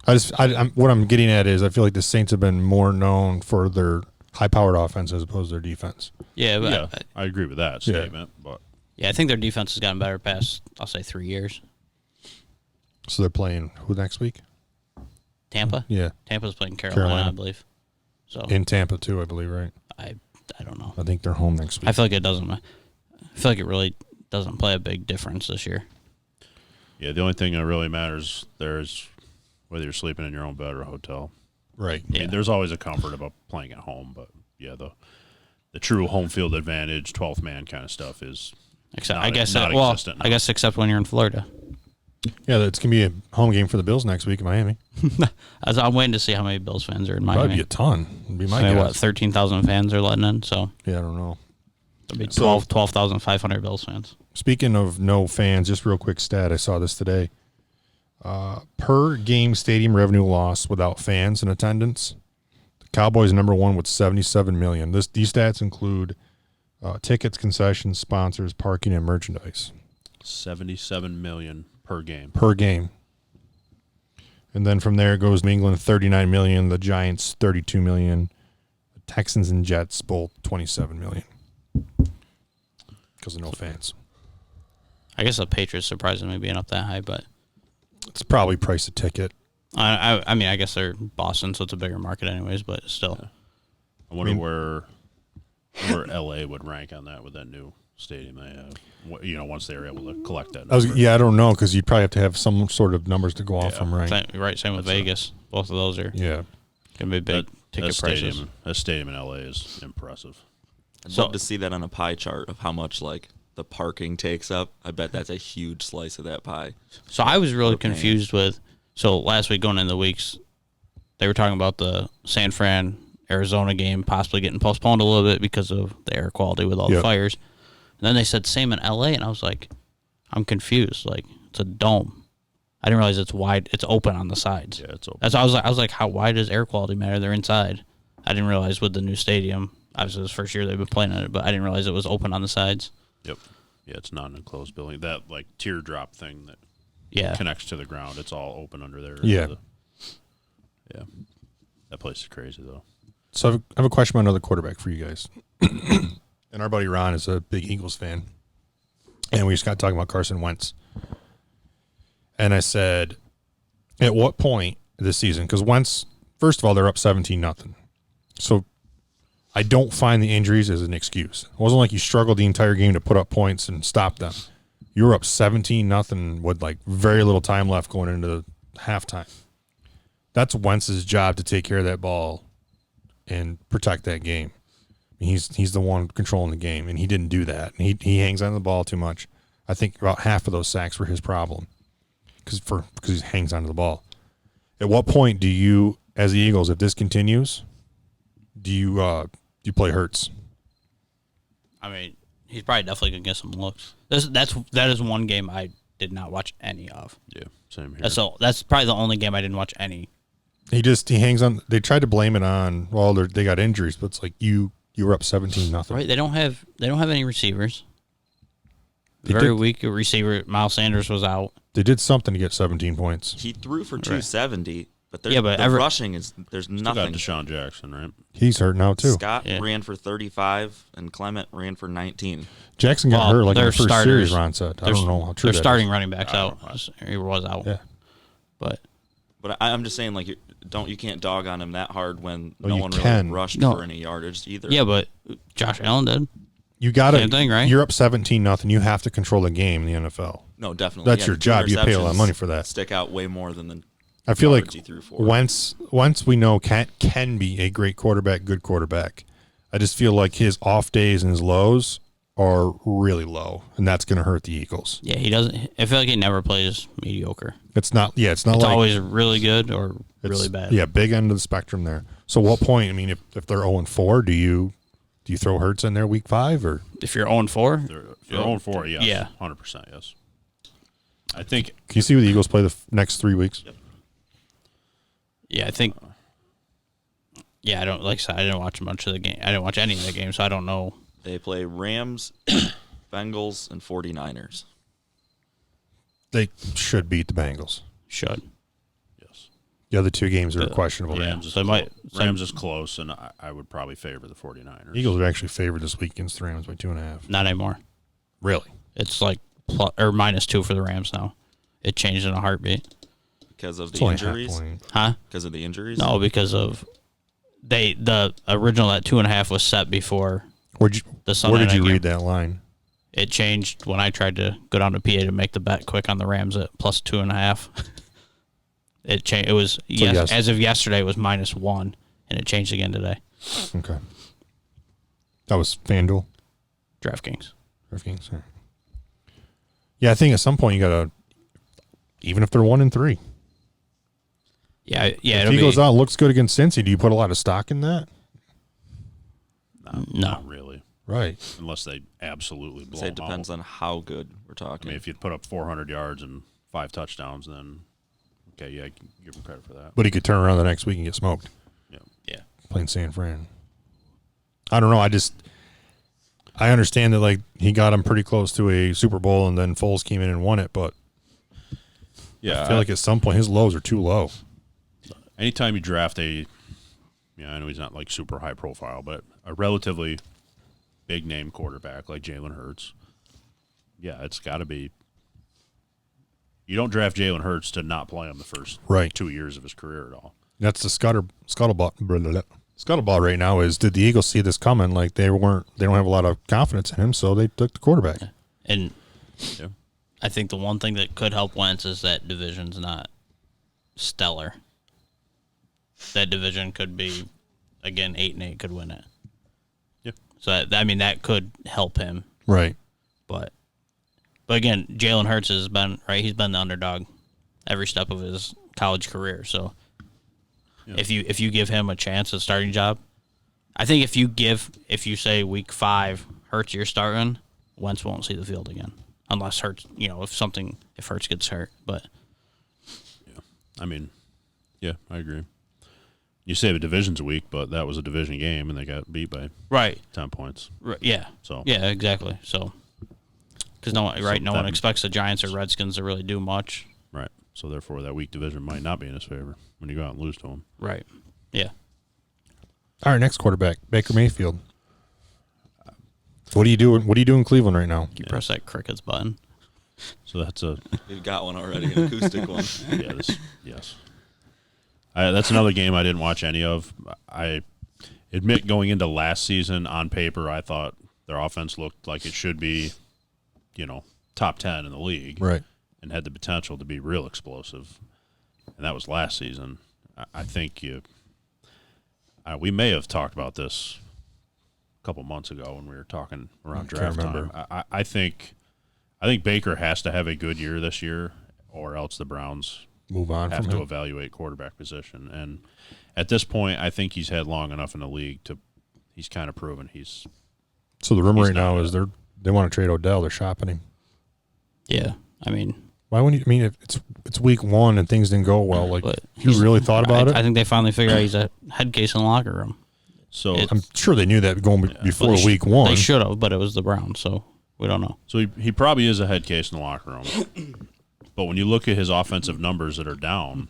What I'm getting at is I feel like the Saints have been more known for their high-powered offense as opposed to their defense. Yeah, but Yeah, I agree with that statement. But I think their defense has gotten better past, I'll say, 3 years. So they're playing who next week? Tampa? Yeah, Tampa's playing Carolina, I believe. So in Tampa too, I believe, right? I don't know. I think they're home next week. I feel like it doesn't. I feel like it really doesn't play a big difference this year. yeah, the only thing that really matters there is whether you're sleeping in your own bed or a hotel. Right. I mean, there's always a comfort about playing at home, but yeah, the true home field advantage, 12th man kind of stuff is Except not- I guess not well, existent I now. guess except when you're in Florida. Yeah, it's gonna be a home game for the Bills next week in Miami. I'm waiting to see how many Bills fans are in Probably Miami. be a ton. Would be my I mean, guess. what 13,000 fans are letting in, so Yeah, I don't know. it'll be So- 12,500 Bills fans. Speaking of no fans, just real quick stat. I saw this today. Per game stadium revenue loss without fans in attendance, the Cowboys number one with $77 million. These stats include tickets, concessions, sponsors, parking, and merchandise $77 million per game. per game. And then from there it goes New England $39 million, the Giants $32 million, the Texans and Jets both $27 million because of no fans. I guess the Patriots surprising me being up that high, but It's probably price a ticket. I mean, I guess they're Boston, so it's a bigger market anyways, but still. I wonder where LA would rank on that with that new stadium they have. Once they were able to collect that number. I don't know because you'd probably have to have some sort of numbers to go off from, right? Same with Vegas. Both of those are Yeah. going to be big ticket prices. That stadium in LA is impressive. I'd So- love to see that on a pie chart of how much like the parking takes up. I bet that's a huge slice of that pie. So I was really We're paying. confused with. So last week going into the weeks, they were talking about the San Fran Arizona game possibly getting postponed a little bit because of the air quality with all the Yep. fires. And then they said same in LA, and I was like, I'm confused. Like it's a dome. I didn't realize it's wide. It's open on the sides. Yeah, it's open. That's I was like, how wide does air quality matter? They're inside. I didn't realize with the new stadium. Obviously, it was the first year they've been playing on it, but I didn't realize it was open on the sides. Yep. Yeah, it's not an enclosed building. That like teardrop thing that Yeah. connects to the ground, it's all open under there. Yeah. Yeah. That place is crazy though. So I have a question about another quarterback for you guys. And our buddy Ron is a big Eagles fan. And we just got talking about Carson Wentz. And I said, at what point this season, because Wentz, first of all, they're up 17-0. So I don't find the injuries as an excuse. It wasn't like you struggled the entire game to put up points and stop them. You were up 17-0 with like very little time left going into halftime. That's Wentz's job to take care of that ball and protect that game. He's the one controlling the game, and he didn't do that. And he hangs on the ball too much. I think about half of those sacks were his problem because he hangs onto the ball. At what point do you, as the Eagles, if this continues, do you play Hurts? I mean, he's probably definitely gonna get some looks. That is one game I did not watch any of. Yeah. Same here. That's probably the only game I didn't watch any. He hangs on. They tried to blame it on they got injuries, but it's like you were up 17-0. Right? They don't have any receivers. They Very did- weak receiver. Miles Sanders was out. They did something to get 17 points. He threw for 270, but Yeah, but the rushing there's Still got nothing. Deshaun Jackson, right? He's hurt now too. Scott Yeah. ran for 35 and Clement ran for 19. Jackson got Well, hurt like in their the first starters- series. Ron said, I Their- don't know how true Their that starting is. running backs out. He was out. Yeah. But But I'm just saying, like, you can't dog on him that hard when Oh, no you one can. really rushed No. for any yardage either. yeah, but Josh Allen did. You got to. Same thing, right? You're up 17-0. You have to control the game in the NFL. No, definitely. That's Yeah, your the two job. You pay a lot of interceptions money for that. Stick out way more than the I feel like yards he threw for. Wentz we know can be a great quarterback, good quarterback. I just feel like his off days and his lows are really low, and that's going to hurt the Eagles. Yeah, he doesn't. I feel like he never plays mediocre. It's not. Yeah, it's not It's like always really good or it's- really bad. Yeah, big end of the spectrum there. So, what point? I mean, if they're 0-4, do you throw Hurts in there week 5 or? If you're 0-4, If you're 0-4, yes. Yeah. 100%, yes. I think Can you see who the Eagles play the next 3 weeks? yeah, I think. Yeah, I don't like I said, I didn't watch much of the game. I didn't watch any of the game, so I don't know. They play Rams, Bengals, and 49ers. They should beat the Bengals. Should. yes. The other two games are questionable. Rams is So close. so- Rams is close, and I would probably favor the 49ers. Eagles are actually favored this week against the Rams by 2.5. Not anymore. Really? It's like -2 for the Rams now. It changed in a heartbeat. Because of It's the only a half injuries. point. Huh? Because of the injuries. No, because of the original at 2.5 was set before Where did Sunday you night read game. that line? It changed when I tried to go down to PA to make the bet quick on the Rams at +2.5. It changed. It was yes. as of yesterday it was -1, and it changed again today. Okay. That was FanDuel. DraftKings. DraftKings. All right. Yeah, I think at some point you gotta, even if they're 1-3. Yeah. If It'll he be, goes out, looks good against Cincy, do you put a lot of stock in that? No. Not really, Right. unless they absolutely blow Say it them depends out. on how good we're I talking. mean, if you'd put up 400 yards and 5 touchdowns, then okay, yeah, I can give him credit for that. But he could turn around the next week and get smoked Yeah. playing San Fran. I don't know. I understand that like he got him pretty close to a Super Bowl and then Foles came in and won it, but Yeah, I feel like at some point his lows are too low. anytime you draft I know he's not like super high profile, but a relatively big name quarterback like Jalen Hurts, yeah, it's got to be. You don't draft Jalen Hurts to not play him the first 2 years of his career at all. That's the scuttlebutt. Scuttlebutt right now is, did the Eagles see this coming? Like they don't have a lot of confidence in him, so they took the quarterback. And Yeah. I think the one thing that could help Wentz is that division's not stellar. That division could be, again, 8-8 could win it. Yeah. So that could help him. Right. But again, Jalen Hurts has been right. He's been the underdog every step of his college career. So if you give him a chance at starting job, I think if you say week 5 Hurts you're starting, Wentz won't see the field again unless Hurts if Hurts gets hurt. But I mean, yeah, I agree. You say the division's weak, but that was a division game, and they got beat by right, 10 points. yeah, So yeah, exactly. So because no one expects the Giants or Redskins to really do much. Right. So therefore, that weak division might not be in his favor when you go out and lose to him. Right. Yeah. All right, next quarterback, Baker Mayfield. What do you do? What do you do in Cleveland right now? You press that crickets button. So that's a We've got one already, an acoustic one. yes. That's another game I didn't watch any of. I admit, going into last season, on paper, I thought their offense looked like it should be, top 10 in the league, Right. and had the potential to be real explosive. And that was last season. I think we may have talked about this a couple months ago when we were talking around draft time. I think Baker has to have a good year this year, or else the Browns Move on have from to him. evaluate quarterback position. And at this point, I think he's had long enough in the league he's kind of proven he's. So the rumor he's right now not is they want to trade Odell. They're shopping him. Yeah. I mean, Why wouldn't you? I mean, if it's week 1 and things didn't go well. Like, but you really thought about it? I think they finally figured out he's a head case in the locker room. So I'm sure they knew that going before Well, week 1. They should have, but it was the Browns, so we don't know. So he probably is a head case in the locker room. But when you look at his offensive numbers that are down,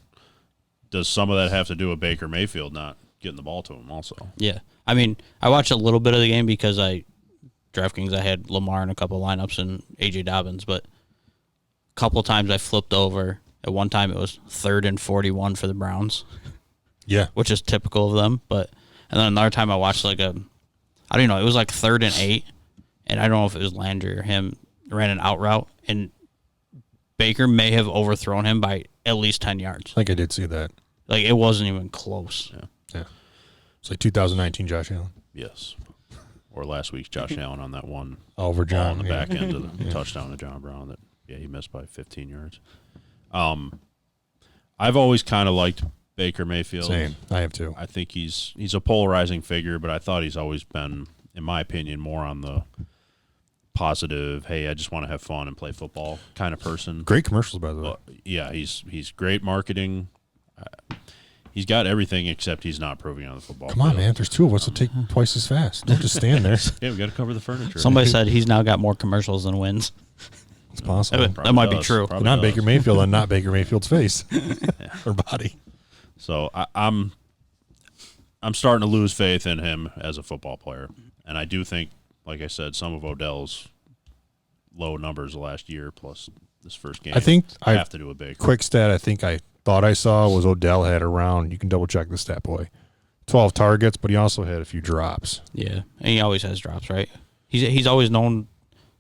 does some of that have to do with Baker Mayfield not getting the ball to him also? Yeah. I mean, I watched a little bit of the game because DraftKings, I had Lamar in a couple lineups and A.J. Dobbins, but a couple times I flipped over. At one time, it was 3rd and 41 for the Browns, Yeah. which is typical of them. And then another time I watched I don't even know, it was like 3rd and 8, and I don't know if it was Landry or him, ran an out route, and Baker may have overthrown him by at least 10 yards. I think I did see that. Like, it wasn't even close. Yeah. It's like 2019 Josh Allen. Yes. Or last week's Josh Allen on that one Over ball John. on the yeah. back end of the touchdown to John Brown that he missed by 15 yards. I've always kind of liked Baker Mayfield. Same. I have too. I think he's a polarizing figure, but I thought he's always been, in my opinion, more on the positive, hey, I just want to have fun and play football kind of person. Great commercials, by the way. Yeah, he's great marketing. He's got everything except he's not proving on the football Come on, field. man. There's 2 of us. It'll take twice as fast. Don't just stand there. Yeah, we got to cover the furniture. Somebody said he's now got more commercials than wins. It's possible. That might be true. But not Baker Mayfield on not Baker Mayfield's face or body. So I'm starting to lose faith in him as a football player, and I do think, like I said, some of Odell's low numbers last year plus this first game. I think I have to do a big quick stat. I think I thought I saw was Odell had around. You can double check the stat boy. 12 targets, but he also had a few drops. Yeah, and he always has drops, right? He's always known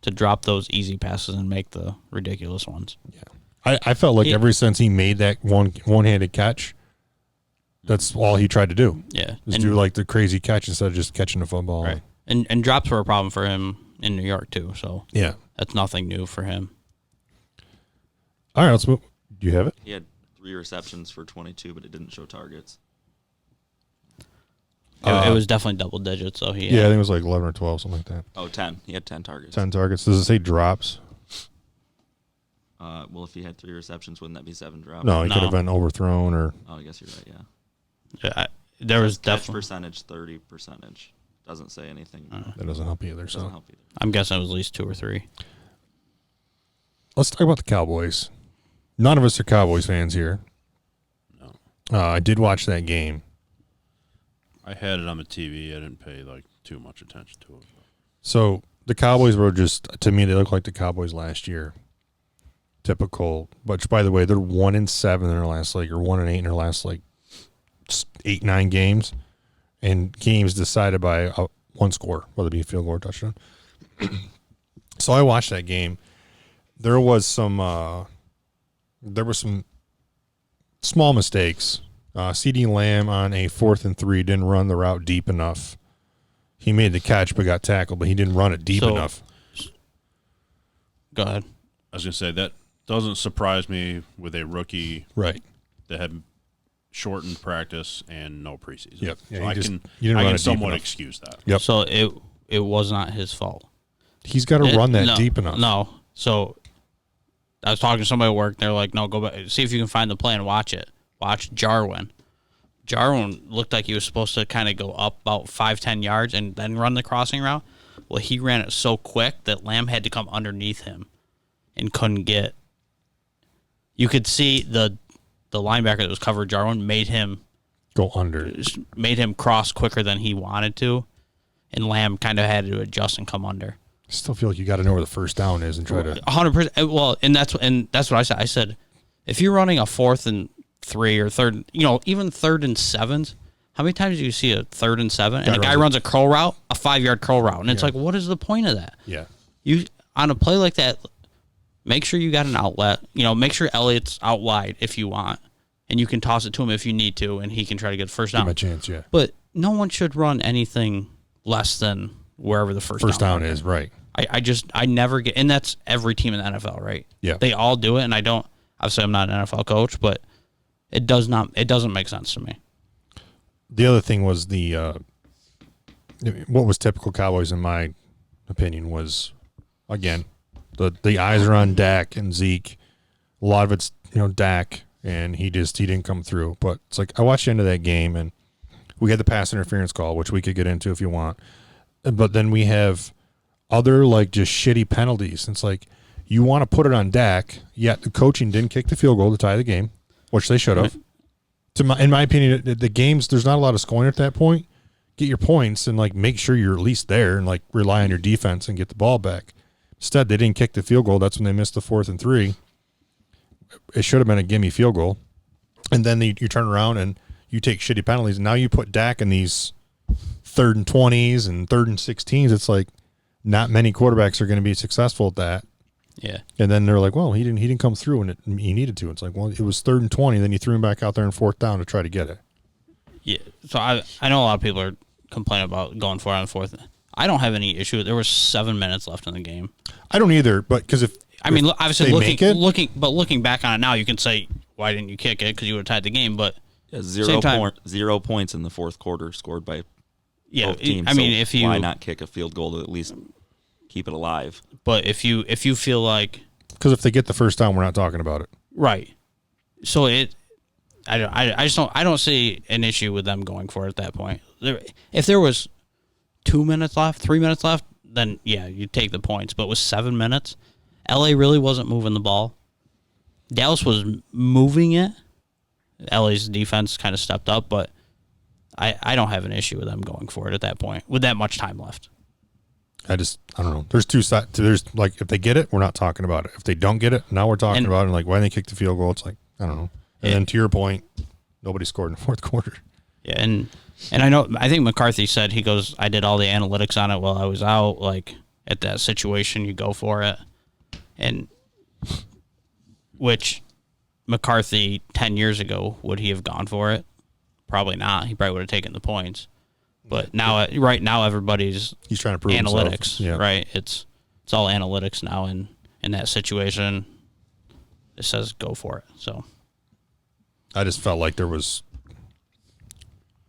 to drop those easy passes and make the ridiculous ones. Yeah, I felt like ever since he made that one-handed catch, that's all he tried to do. Yeah, Just do like the crazy catch instead of just catching the football. Right. And drops were a problem for him in New York too. So Yeah. that's nothing new for him. All right, let's move. Do you have it? He had 3 receptions for 22, but it didn't show targets. It was definitely double digits. So Yeah, I think it was like 11 or 12, something like that. Oh, 10. He had 10 targets. 10 targets. Does it say drops? Well, if he had 3 receptions, wouldn't that be 7 drops? No, he No. could have been overthrown or. Oh, I guess you're right, yeah. Yeah, there was Catch definitely. percentage, 30%. Doesn't say anything. That doesn't help either. Doesn't So help either. I'm guessing it was at least 2 or 3. let's talk about the Cowboys. None of us are Cowboys fans here. No. I did watch that game. I had it on the TV. I didn't pay like too much attention to it. So the Cowboys were just, to me, they look like the Cowboys last year. Typical. Which, by the way, they're 1-7 in their last or 1-8 in their last 8-9 games, and games decided by one score, whether it be a field goal or touchdown. So I watched that game. There was some small mistakes. CeeDee Lamb on a 4th and 3 didn't run the route deep enough. He made the catch but got tackled, but he didn't run it deep enough. Go ahead. I was going to say that doesn't surprise me with a rookie Right. that had shortened practice and no preseason. Yep. Yeah, So he I just- can you didn't run it deep somewhat enough. excuse that. Yep. So it was not his fault. He's got to run that no, deep enough. No. So I was talking to somebody at work. They're like, "No, go back. See if you can find the play and watch it. Watch Jarwin. Jarwin looked like he was supposed to kind of go up about 5-10 yards and then run the crossing route. Well, he ran it so quick that Lamb had to come underneath him and couldn't get. You could see the linebacker that was covering Jarwin made him cross quicker than he wanted to, and Lamb kind of had to adjust and come under. I still feel like you got to know where the first down is and try to. 100%. Well, and that's what I said. I said, if you're running a 4th and 3 or 3rd, even 3rd and 7s, how many times do you see a 3rd and 7 and a guy runs a curl route, a 5-yard curl route, and it's like, what is the point of that? Yeah. You on a play like that, make sure you got an outlet. Make sure Elliott's out wide if you want, and you can toss it to him if you need to, and he can try to get the first Give him down. a chance, yeah. But no one should run anything less than wherever the first Down is, right. I never get, and that's every team in the NFL, right? Yeah. They all do it, and obviously I'm not an NFL coach, but it doesn't make sense to me. The other thing was what was typical Cowboys in my opinion was, again, the eyes are on Dak and Zeke. A lot of it's, Dak, and he didn't come through. But it's like I watched the end of that game, and we had the pass interference call, which we could get into if you want. But then we have other just shitty penalties. It's like you want to put it on Dak, yet the coaching didn't kick the field goal to tie the game, which they should have. In my opinion, the games, there's not a lot of scoring at that point. Get your points and make sure you're at least there and rely on your defense and get the ball back. Instead, they didn't kick the field goal. That's when they missed the 4th and 3. It should have been a gimme field goal. And then you turn around and you take shitty penalties. And now you put Dak in these 3rd and 20s and 3rd and 16s. It's like not many quarterbacks are going to be successful at that. Yeah. And then they're like, well, he didn't come through when he needed to. It's like, well, it was 3rd and 20. Then you threw him back out there in 4th down to try to get it. Yeah. So I know a lot of people are complaining about going for it on 4th. I don't have any issue. There was 7 minutes left in the game. I don't either, but because obviously looking looking back on it now, you can say, why didn't you kick it? Because you would have tied the game. But Yeah, 0 points in the 4th quarter scored by both teams. if you why not kick a field goal to at least keep it alive? But if you feel like, because if they get the first down, we're not talking about it. right, so I don't see an issue with them going for it at that point. If there was 2 minutes left, 3 minutes left, then yeah, you take the points. But with 7 minutes, LA really wasn't moving the ball. Dallas was moving it. LA's defense kind of stepped up, but I don't have an issue with them going for it at that point with that much time left. I don't know. There's two sides. There's like, if they get it, we're not talking about it. If they don't get it, now we're talking about it. And like, why didn't they kick the field goal? It's like, I don't know. And then to your point, nobody scored in the fourth quarter. Yeah, and I think McCarthy said, he goes, I did all the analytics on it while I was out. Like, at that situation, you go for it. And which McCarthy 10 years ago, would he have gone for it? Probably not. He probably would have taken the points. But now, right now, everybody's He's trying to prove analytics, himself. Yeah. right? It's all analytics now. In that situation, it says go for it. So I just felt like there was,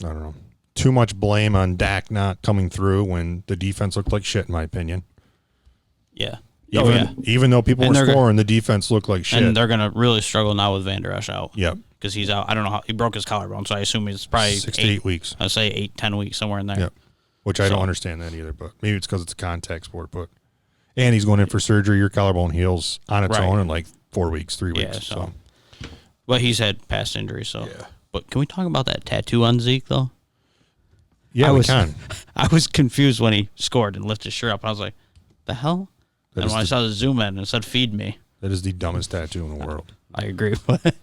I don't know, too much blame on Dak not coming through when the defense looked like shit, in my opinion. yeah, Even though people And were they're scoring, the defense looked like shit. and they're gonna really struggle now with Van Der Esch out. Yep. Because he's out. I don't know how he broke his collarbone, so I assume he's probably 6 to 8 weeks. I'd say 8-10 weeks, somewhere in there. Yep. Which I don't understand that either, but maybe it's because it's a contact sport. But and he's going in for surgery. Your collarbone heals on its Right. own in like 4 weeks, 3 weeks. Yeah, so But he's had past injuries, so. Yeah. But can we talk about that tattoo on Zeke though? yeah, I we was- can. I was confused when he scored and lifted his shirt up. I was like, "The hell?" That And is when I the- saw the zoom in, it said "feed me." That is the dumbest tattoo in the world. I agree, but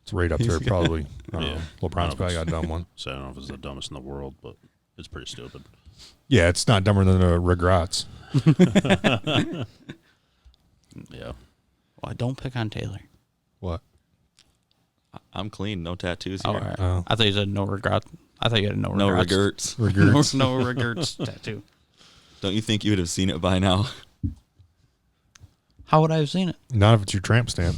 It's right up there, probably. I don't know. Yeah. LeBron's probably got a dumb one. So I don't know if it's the dumbest in the world, but it's pretty stupid. Yeah, it's not dumber than the regrets. Yeah. well, don't pick on Taylor. What? I'm clean. No tattoos Oh, here. all right. Oh. I thought you said no regret. I thought you had no No regrets. regrets. Regrets. No regrets tattoo. Don't you think you would have seen it by now? How would I have seen it? Not if it's your tramp stamp.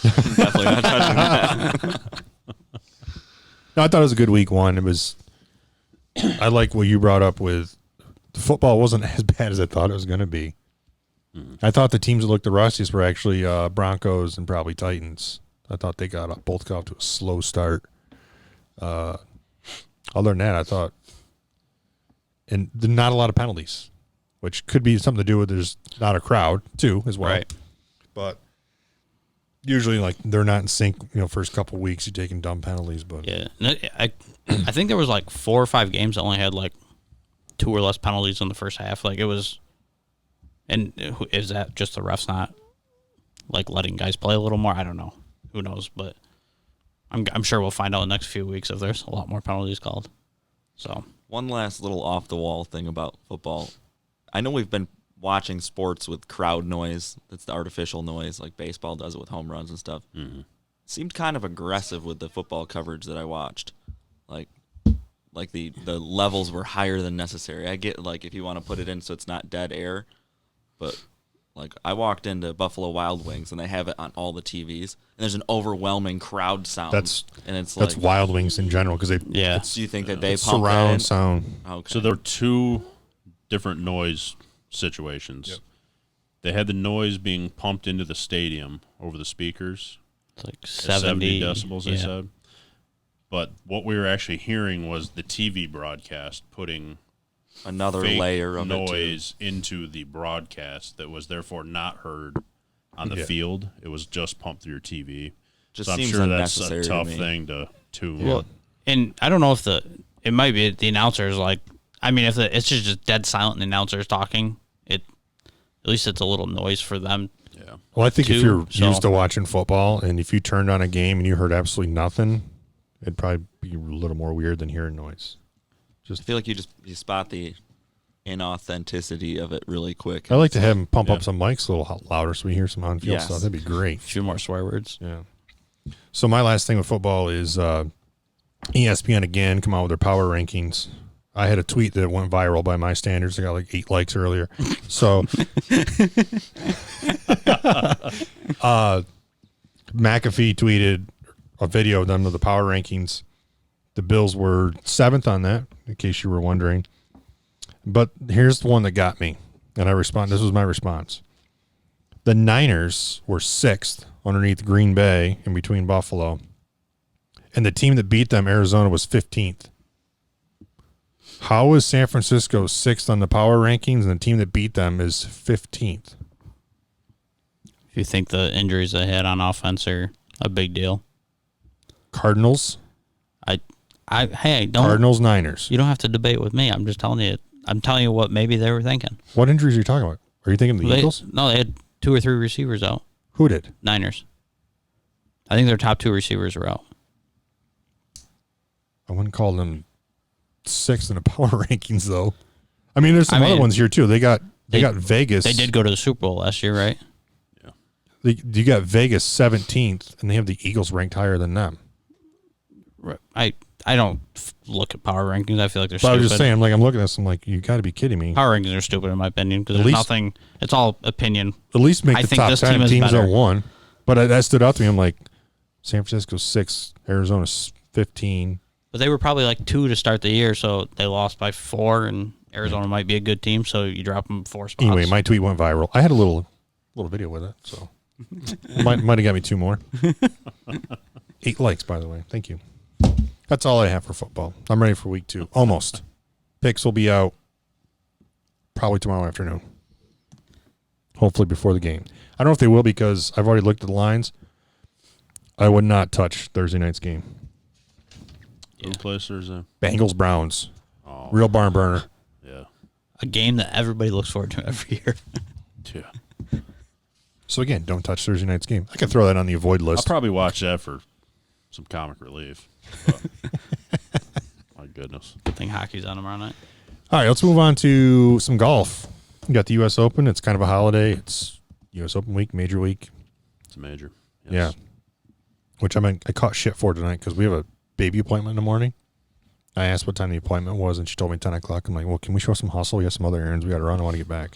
Definitely not touching that. No, I thought it was a good week one. It was. I like what you brought up with the football wasn't as bad as I thought it was going to be. I thought the teams that looked the rustiest were actually Broncos and probably Titans. I thought they both got off to a slow start. Other than that, I thought, and not a lot of penalties, which could be something to do with there's not a crowd too as well. Right. But usually, like they're not in sync. First couple weeks you're taking dumb penalties, but Yeah, I think there was like 4 or 5 games that only had like 2 or less penalties in the first half. Like it was, and is that just the refs not like letting guys play a little more? I don't know. Who knows? But I'm sure we'll find out in the next few weeks if there's a lot more penalties called. So One last little off the wall thing about football. I know we've been watching sports with crowd noise. That's the artificial noise, like baseball does it with home runs and stuff. Mm-hmm. Seemed kind of aggressive with the football coverage that I watched. Like the levels were higher than necessary. I get like if you want to put it in so it's not dead air, but like I walked into Buffalo Wild Wings and they have it on all the TVs and there's an overwhelming crowd sound. That's like Wild Wings in general because they yeah, Do you think that they pump that surround in? sound. Okay. So there were 2 different noise situations. Yep. They had the noise being pumped into the stadium over the speakers. it's like At 70 decibels, they yeah. said. But what we were actually hearing was the TV broadcast putting Another fake layer of noise into the broadcast that was therefore not heard on the Yeah. field. It was just pumped through your TV. Just So I'm seems sure that's unnecessary a to tough me. thing to tune. Well, and I don't know if it might be the announcers like. I mean, if it's just dead silent and the announcers talking, at least it's a little noise for them. Yeah. Well, I think if Too, you're so- used to watching football and if you turned on a game and you heard absolutely nothing, it'd probably be a little more weird than hearing noise. I feel like you spot the inauthenticity of it really quick. I like to have them pump Yeah. up some mics a little louder so we hear some on-field Yes. stuff. That'd be great. A few more swear words. Yeah. So my last thing with football is ESPN again come out with their power rankings. I had a tweet that went viral by my standards. I got like 8 likes earlier. So McAfee tweeted a video of them of the power rankings. The Bills were 7th on that, in case you were wondering. But here's the one that got me, and I respond. This was my response. The Niners were 6th underneath Green Bay in between Buffalo. And the team that beat them, Arizona, was 15th. How is San Francisco 6th on the power rankings and the team that beat them is 15th? If you think the injuries they had on offense are a big deal. Cardinals. Hey, Cardinals, Niners. You don't have to debate with me. I'm just telling you. I'm telling you what maybe they were thinking. What injuries are you talking about? Are you thinking the Eagles? No, they had 2 or 3 receivers out. Who did? Niners. I think their top 2 receivers are out. I wouldn't call them 6th in the power rankings, though. I mean, there's some other ones here too. They got Vegas. They did go to the Super Bowl last year, right? Yeah. You got Vegas 17th, and they have the Eagles ranked higher than them. Right. I don't look at power rankings. I feel like they're but stupid. I was just saying, like, I'm looking at this, I'm like, you got to be kidding me. Power rankings are stupid in my opinion because there's nothing. It's all opinion. At least make the top 10 teams better. are 1. But that stood out to me. I'm like, San Francisco 6, Arizona 15. But they were probably like 2 to start the year, so they lost by 4, and Arizona might be a good team, so you drop them 4 spots. Anyway, my tweet went viral. I had a little video with it, so might have got me 2 more. 8 likes, by the way. Thank you. That's all I have for football. I'm ready for week 2. Almost. Picks will be out probably tomorrow afternoon. Hopefully before the game. I don't know if they will because I've already looked at the lines. I would not touch Thursday night's game. Who plays Thursday? Bengals Browns. Oh, Real barn burner. yeah. A game that everybody looks forward to every year. Yeah. So again, don't touch Thursday night's game. I can throw that on the avoid I'll list. probably watch that for some comic relief. But my goodness. Good thing hockey's on tomorrow night. All right, let's move on to some golf. We got the U.S. Open. It's kind of a holiday. It's U.S. Open week, major week. It's a major. Yes. Yeah. Which I caught shit for tonight because we have a baby appointment in the morning. I asked what time the appointment was, and she told me 10 o'clock. I'm like, well, can we show some hustle? We got some other errands we got to run. I want to get back.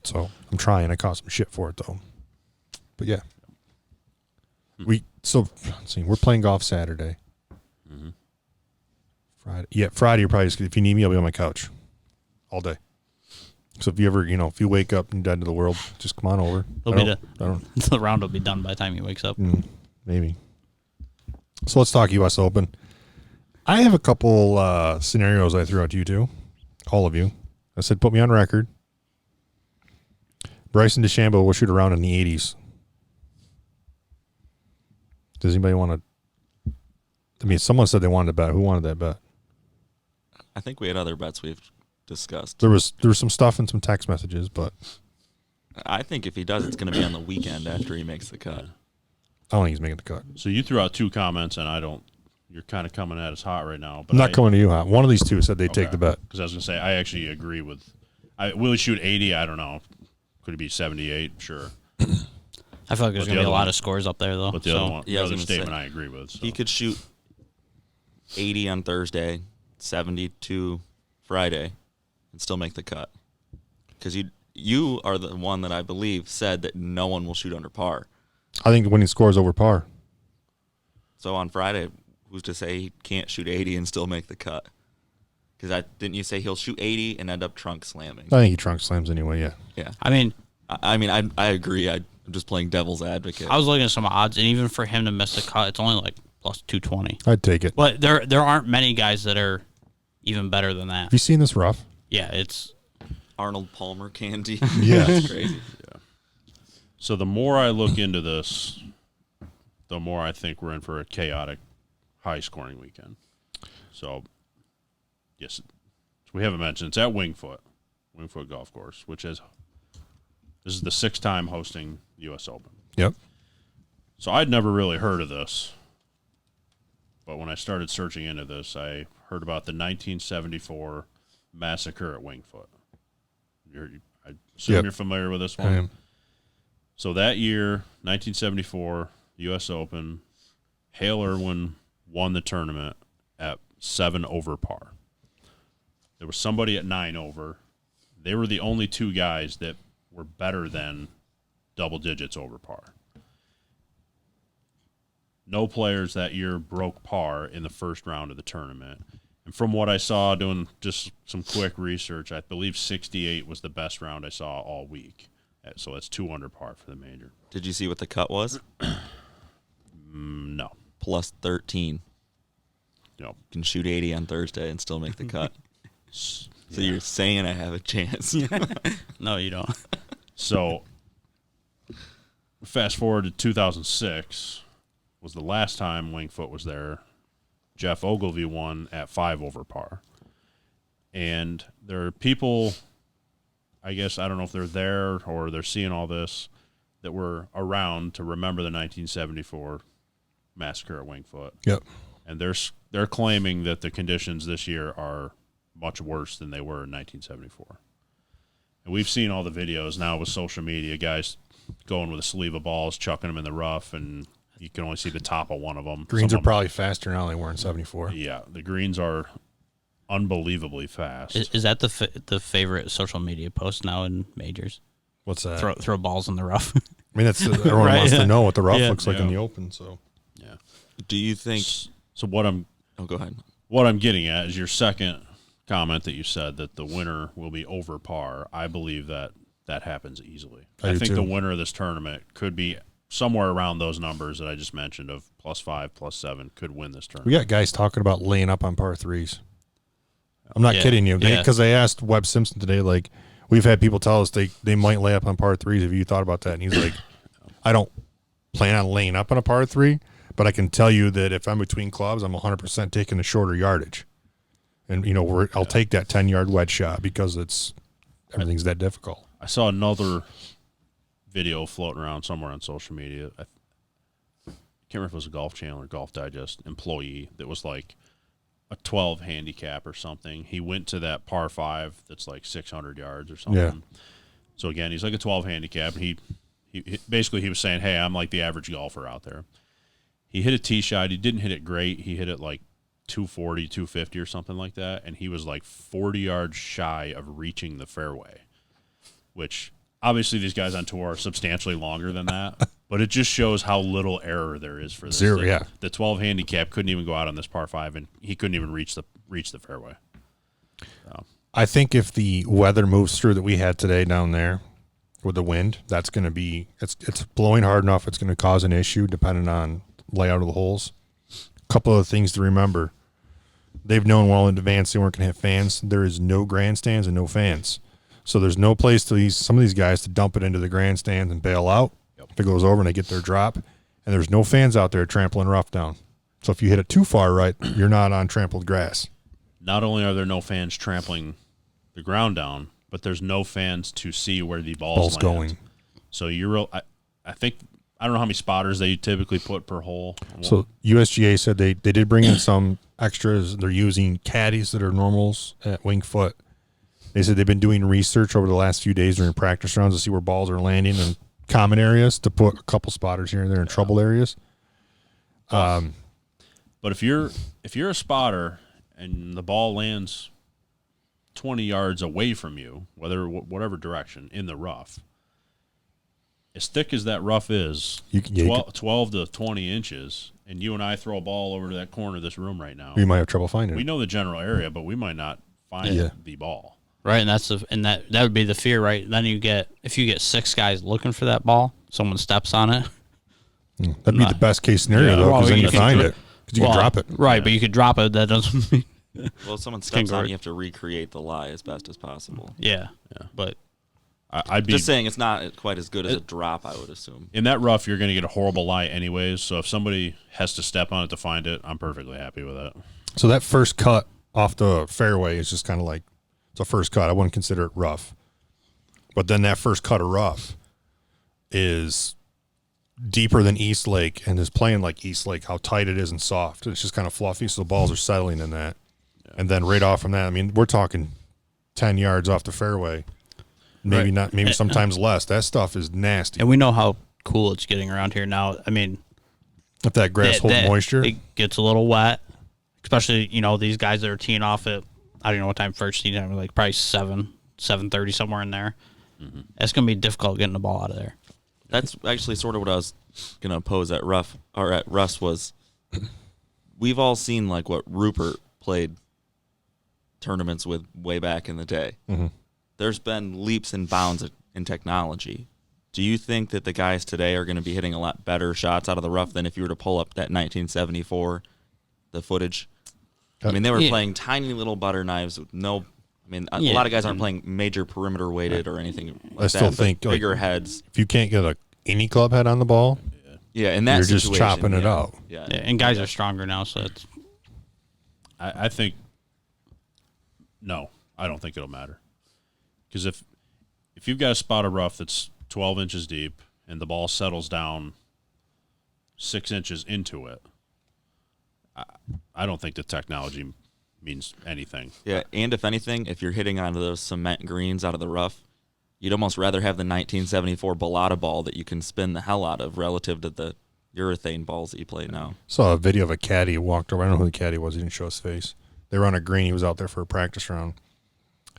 So I'm trying. I caught some shit for it, though. But, yeah. Let's see, we're playing golf Saturday. Mm-hmm. Friday, you're probably just, if you need me, I'll be on my couch all day. So if you ever, if you wake up and dead to the world, just come on over. The round will be done by the time he wakes up. Maybe. So let's talk U.S. Open. I have a couple scenarios I threw out to you two, all of you. I said, put me on record. Bryson DeChambeau will shoot around in the 80s. Does anybody want to? Someone said they wanted to bet. Who wanted that bet? I think we had other bets we've discussed. There was some stuff and some text messages, but I think if he does, it's going to be on the weekend after he makes the cut. I don't think he's making the cut. So you threw out 2 comments, and I don't. You're kind of coming at us hot right now. But I'm not coming to you hot. One of these two said they'd take the bet. Because I was going to say, I actually agree with. Will he shoot 80? I don't know. Could it be 78? Sure. I feel like there's going to be a lot of scores up there, though. But the other one, Yeah, the I was other gonna statement say, I agree with. So. He could shoot 80 on Thursday, 72 Friday, and still make the cut. Because you are the one that I believe said that no one will shoot under par. I think when he scores over par. So on Friday, who's to say he can't shoot 80 and still make the cut? Because didn't you say he'll shoot 80 and end up trunk slamming? I think he trunk slams anyway, yeah. Yeah. I I agree. I'm just playing devil's advocate. was looking at some odds, and even for him to miss the cut, it's only like plus 220. I'd take it. But there aren't many guys that are even better than that. Have you seen this rough? Yeah, it's Arnold Palmer candy. Yeah. That's crazy. Yeah. So the more I look into this, the more I think we're in for a chaotic, high-scoring weekend. So, yes, we haven't mentioned it's at Wingfoot Golf Course, this is the 6th time hosting the U.S. Open. Yep. So I'd never really heard of this, but when I started searching into this, I heard about the 1974 massacre at Wingfoot. I assume you're familiar with this one. I am. So that year, 1974, U.S. Open, Hale Irwin won the tournament at 7 over par. There was somebody at 9 over. They were the only 2 guys that were better than double digits over par. No players that year broke par in the first round of the tournament. And from what I saw doing just some quick research, I believe 68 was the best round I saw all week. So that's 2 under par for the major. Did you see what the cut was? No. Plus 13. No. Can shoot 80 on Thursday and still make the cut. So you're saying I have a chance. no, you don't. So Fast forward to 2006 was the last time Winged Foot was there. Jeff Ogilvy won at 5 over par. And there are people, I guess, I don't know if they're there or they're seeing all this, that were around to remember the 1974 massacre at Winged Foot. Yep. And they're claiming that the conditions this year are much worse than they were in 1974. And we've seen all the videos now with social media, guys going with a sleeve of balls, chucking them in the rough, and you can only see the top of one of them. Greens are probably faster now than they were in 74. Yeah, the greens are unbelievably fast. Is that the favorite social media post now in majors? What's that? Throw balls in the rough. I mean, that's everyone Right, wants yeah. to know what the rough Yeah. looks like in Yeah. the open. So Yeah. Do you think? So what I'm Oh, go ahead. What I'm getting at is your second comment that you said that the winner will be over par. I believe that happens easily. I I do think too. the winner of this tournament could be somewhere around those numbers that I just mentioned of +5, +7 could win this tournament. we got guys talking about laying up on par threes. I'm not Yeah. kidding you. Yeah. Because they asked Webb Simpson today, like, we've had people tell us they might lay up on par threes. Have you thought about that? And he's like, I don't plan on laying up on a par 3, but I can tell you that if I'm between clubs, I'm 100% taking the shorter yardage. And, I'll take that 10-yard wedge shot because everything's that difficult. I saw another video floating around somewhere on social media. I can't remember if it was a Golf Channel or Golf Digest employee that was like a 12 handicap or something. He went to that par 5 that's like 600 yards or something. Yeah. So again, he's like a 12 handicap. And he basically he was saying, hey, I'm like the average golfer out there. He hit a tee shot. He didn't hit it great. He hit it like 240, 250 or something like that. And he was like 40 yards shy of reaching the fairway, which obviously these guys on tour are substantially longer than that. But it just shows how little error there is for this. Zero, yeah. The 12 handicap couldn't even go out on this par 5, and he couldn't even reach the fairway. I think if the weather moves through that we had today down there with the wind, that's going to be it's blowing hard enough. It's going to cause an issue depending on layout of the holes. A couple of things to remember. They've known well in advance they weren't going to hit fans. There is no grandstands and no fans. So there's no place to some of these guys to dump it into the grandstands and bail out. Yep. If it goes over and they get their drop. And there's no fans out there trampling rough down. So if you hit it too far right, you're not on trampled grass. Not only are there no fans trampling the ground down, but there's no fans to see where the ball's land. Going. So I think I don't know how many spotters they typically put per hole. So USGA said they did bring in some extras. They're using caddies that are normals at Winged Foot. They said they've been doing research over the last few days during practice rounds to see where balls are landing in common areas to put a couple spotters here and there in trouble areas. But if you're a spotter and the ball lands 20 yards away from you, whatever direction in the rough, as thick as that rough is, You can- 12 to 20 inches, and you and I throw a ball over to that corner of this room right now, You might have trouble finding we it. know the general area, but we might not find Yeah. the ball. Right, and that would be the fear, right? Then if you get 6 guys looking for that ball, someone steps on it. That'd be the best case scenario, Yeah. though, Well, because then you you can find dri- it. Because you can drop it. Right, but you could drop it. That doesn't mean. Well, if someone steps on guard. it, you have to recreate the lie as best as possible. Yeah. But I'd be Just saying, it's not quite as good as a drop, I would assume. in that rough. You're going to get a horrible lie anyways. So if somebody has to step on it to find it, I'm perfectly happy with that. So that first cut off the fairway is just kind of like, it's a first cut. I wouldn't consider it rough. But then that first cut of rough is deeper than East Lake and is playing like East Lake, how tight it is and soft. It's just kind of fluffy, so the balls are settling in that. And then right off from that, I mean, we're talking 10 yards off the fairway. Maybe not, maybe sometimes less. That stuff is nasty. and we know how cool it's getting around here now. I mean, If that grass holds moisture. it gets a little wet, especially these guys that are teeing off at I don't know what time first tee time, like probably 7:30 somewhere in there. Mm-hmm. It's gonna be difficult getting the ball out of there. That's actually sort of what I was going to pose at Russ was we've all seen like what Rupert played tournaments with way back in the day. Mm-hmm. There's been leaps and bounds in technology. Do you think that the guys today are going to be hitting a lot better shots out of the rough than if you were to pull up that 1974, the footage? I mean, they were playing tiny little butter knives with no. I mean, a lot of guys aren't playing major perimeter weighted or anything like I still that, think bigger heads. if you can't get any club head on the ball, Yeah, in that you're just situation, chopping it out. Yeah. Yeah, and guys are stronger now, so it's I think no, I don't think it'll matter. Because if you've got a spot of rough that's 12 inches deep and the ball settles down 6 inches into it, I don't think the technology means anything. Yeah, and if anything, if you're hitting onto those cement greens out of the rough, you'd almost rather have the 1974 Bellata ball that you can spin the hell out of relative to the urethane balls that you play now. Saw a video of a caddy who walked over. I don't know who the caddy was. He didn't show his face. They were on a green. He was out there for a practice round.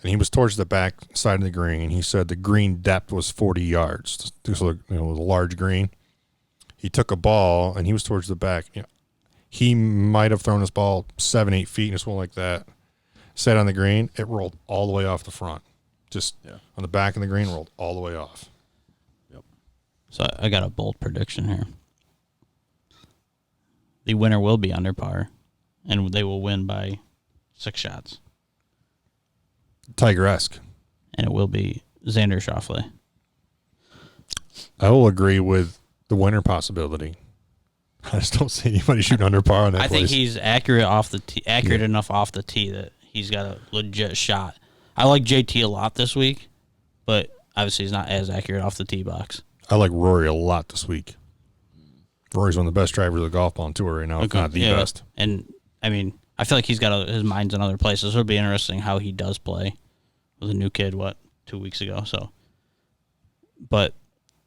And he was towards the back side of the green. He said the green depth was 40 yards. This was a large green. He took a ball, and he was towards the back. He might have thrown his ball 7-8 feet, and just went like that. Sat on the green. It rolled all the way off the front. Just on the back of the green, rolled all the way off. Yep. so I got a bold prediction here. The winner will be under par, and they will win by 6 shots, Tiger-esque. and it will be Xander Schauffele. I will agree with the winner possibility. I just don't see anybody shooting under par on that I place. think he's accurate off the tee, enough off the tee that he's got a legit shot. I like JT a lot this week, but obviously he's not as accurate off the tee box. I like Rory a lot this week. Rory's one of the best drivers of the golf ball on tour right now, if not the best. And, I mean, I feel like he's got his mind's in other places. It'll be interesting how he does play with a new kid, 2 weeks ago. So, but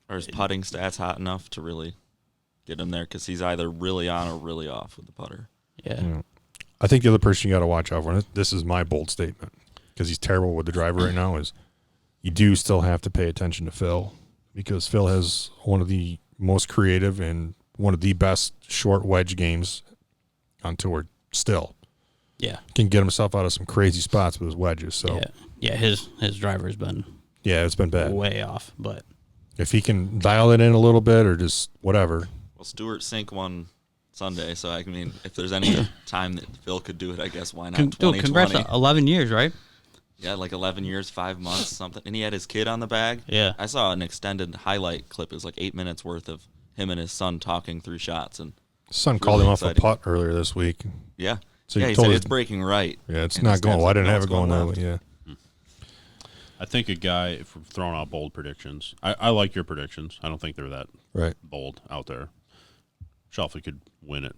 Are his putting stats hot enough to really get him there? Because he's either really on or really off with the putter. yeah. I think the other person you got to watch out for, and this is my bold statement, because he's terrible with the driver right now, is you do still have to pay attention to Phil, because Phil has one of the most creative and one of the best short wedge games on tour still. Yeah. Can get himself out of some crazy spots with his wedges. So Yeah, his driver's been it's been bad. way off, but If he can dial it in a little bit or just whatever. Well, Stewart Sink won Sunday, so I mean, if there's any time that Phil could do it, I guess why not? 2020. Congrats on 11 years, right? Yeah, like 11 years, 5 months, something. And he had his kid on the bag. Yeah. I saw an extended highlight clip. It was like 8 minutes worth of him and his son talking through shots. And His son Really called him off a exciting. putt earlier this week. yeah, So yeah, he he told said his- it's breaking right. Yeah, it's And not his going. dad's Well, I didn't like, "No, have it it's going that left." way. Yeah. I think a guy, if we're throwing out bold predictions, I like your predictions. I don't think they're that Right. bold out there. Schauffele could win it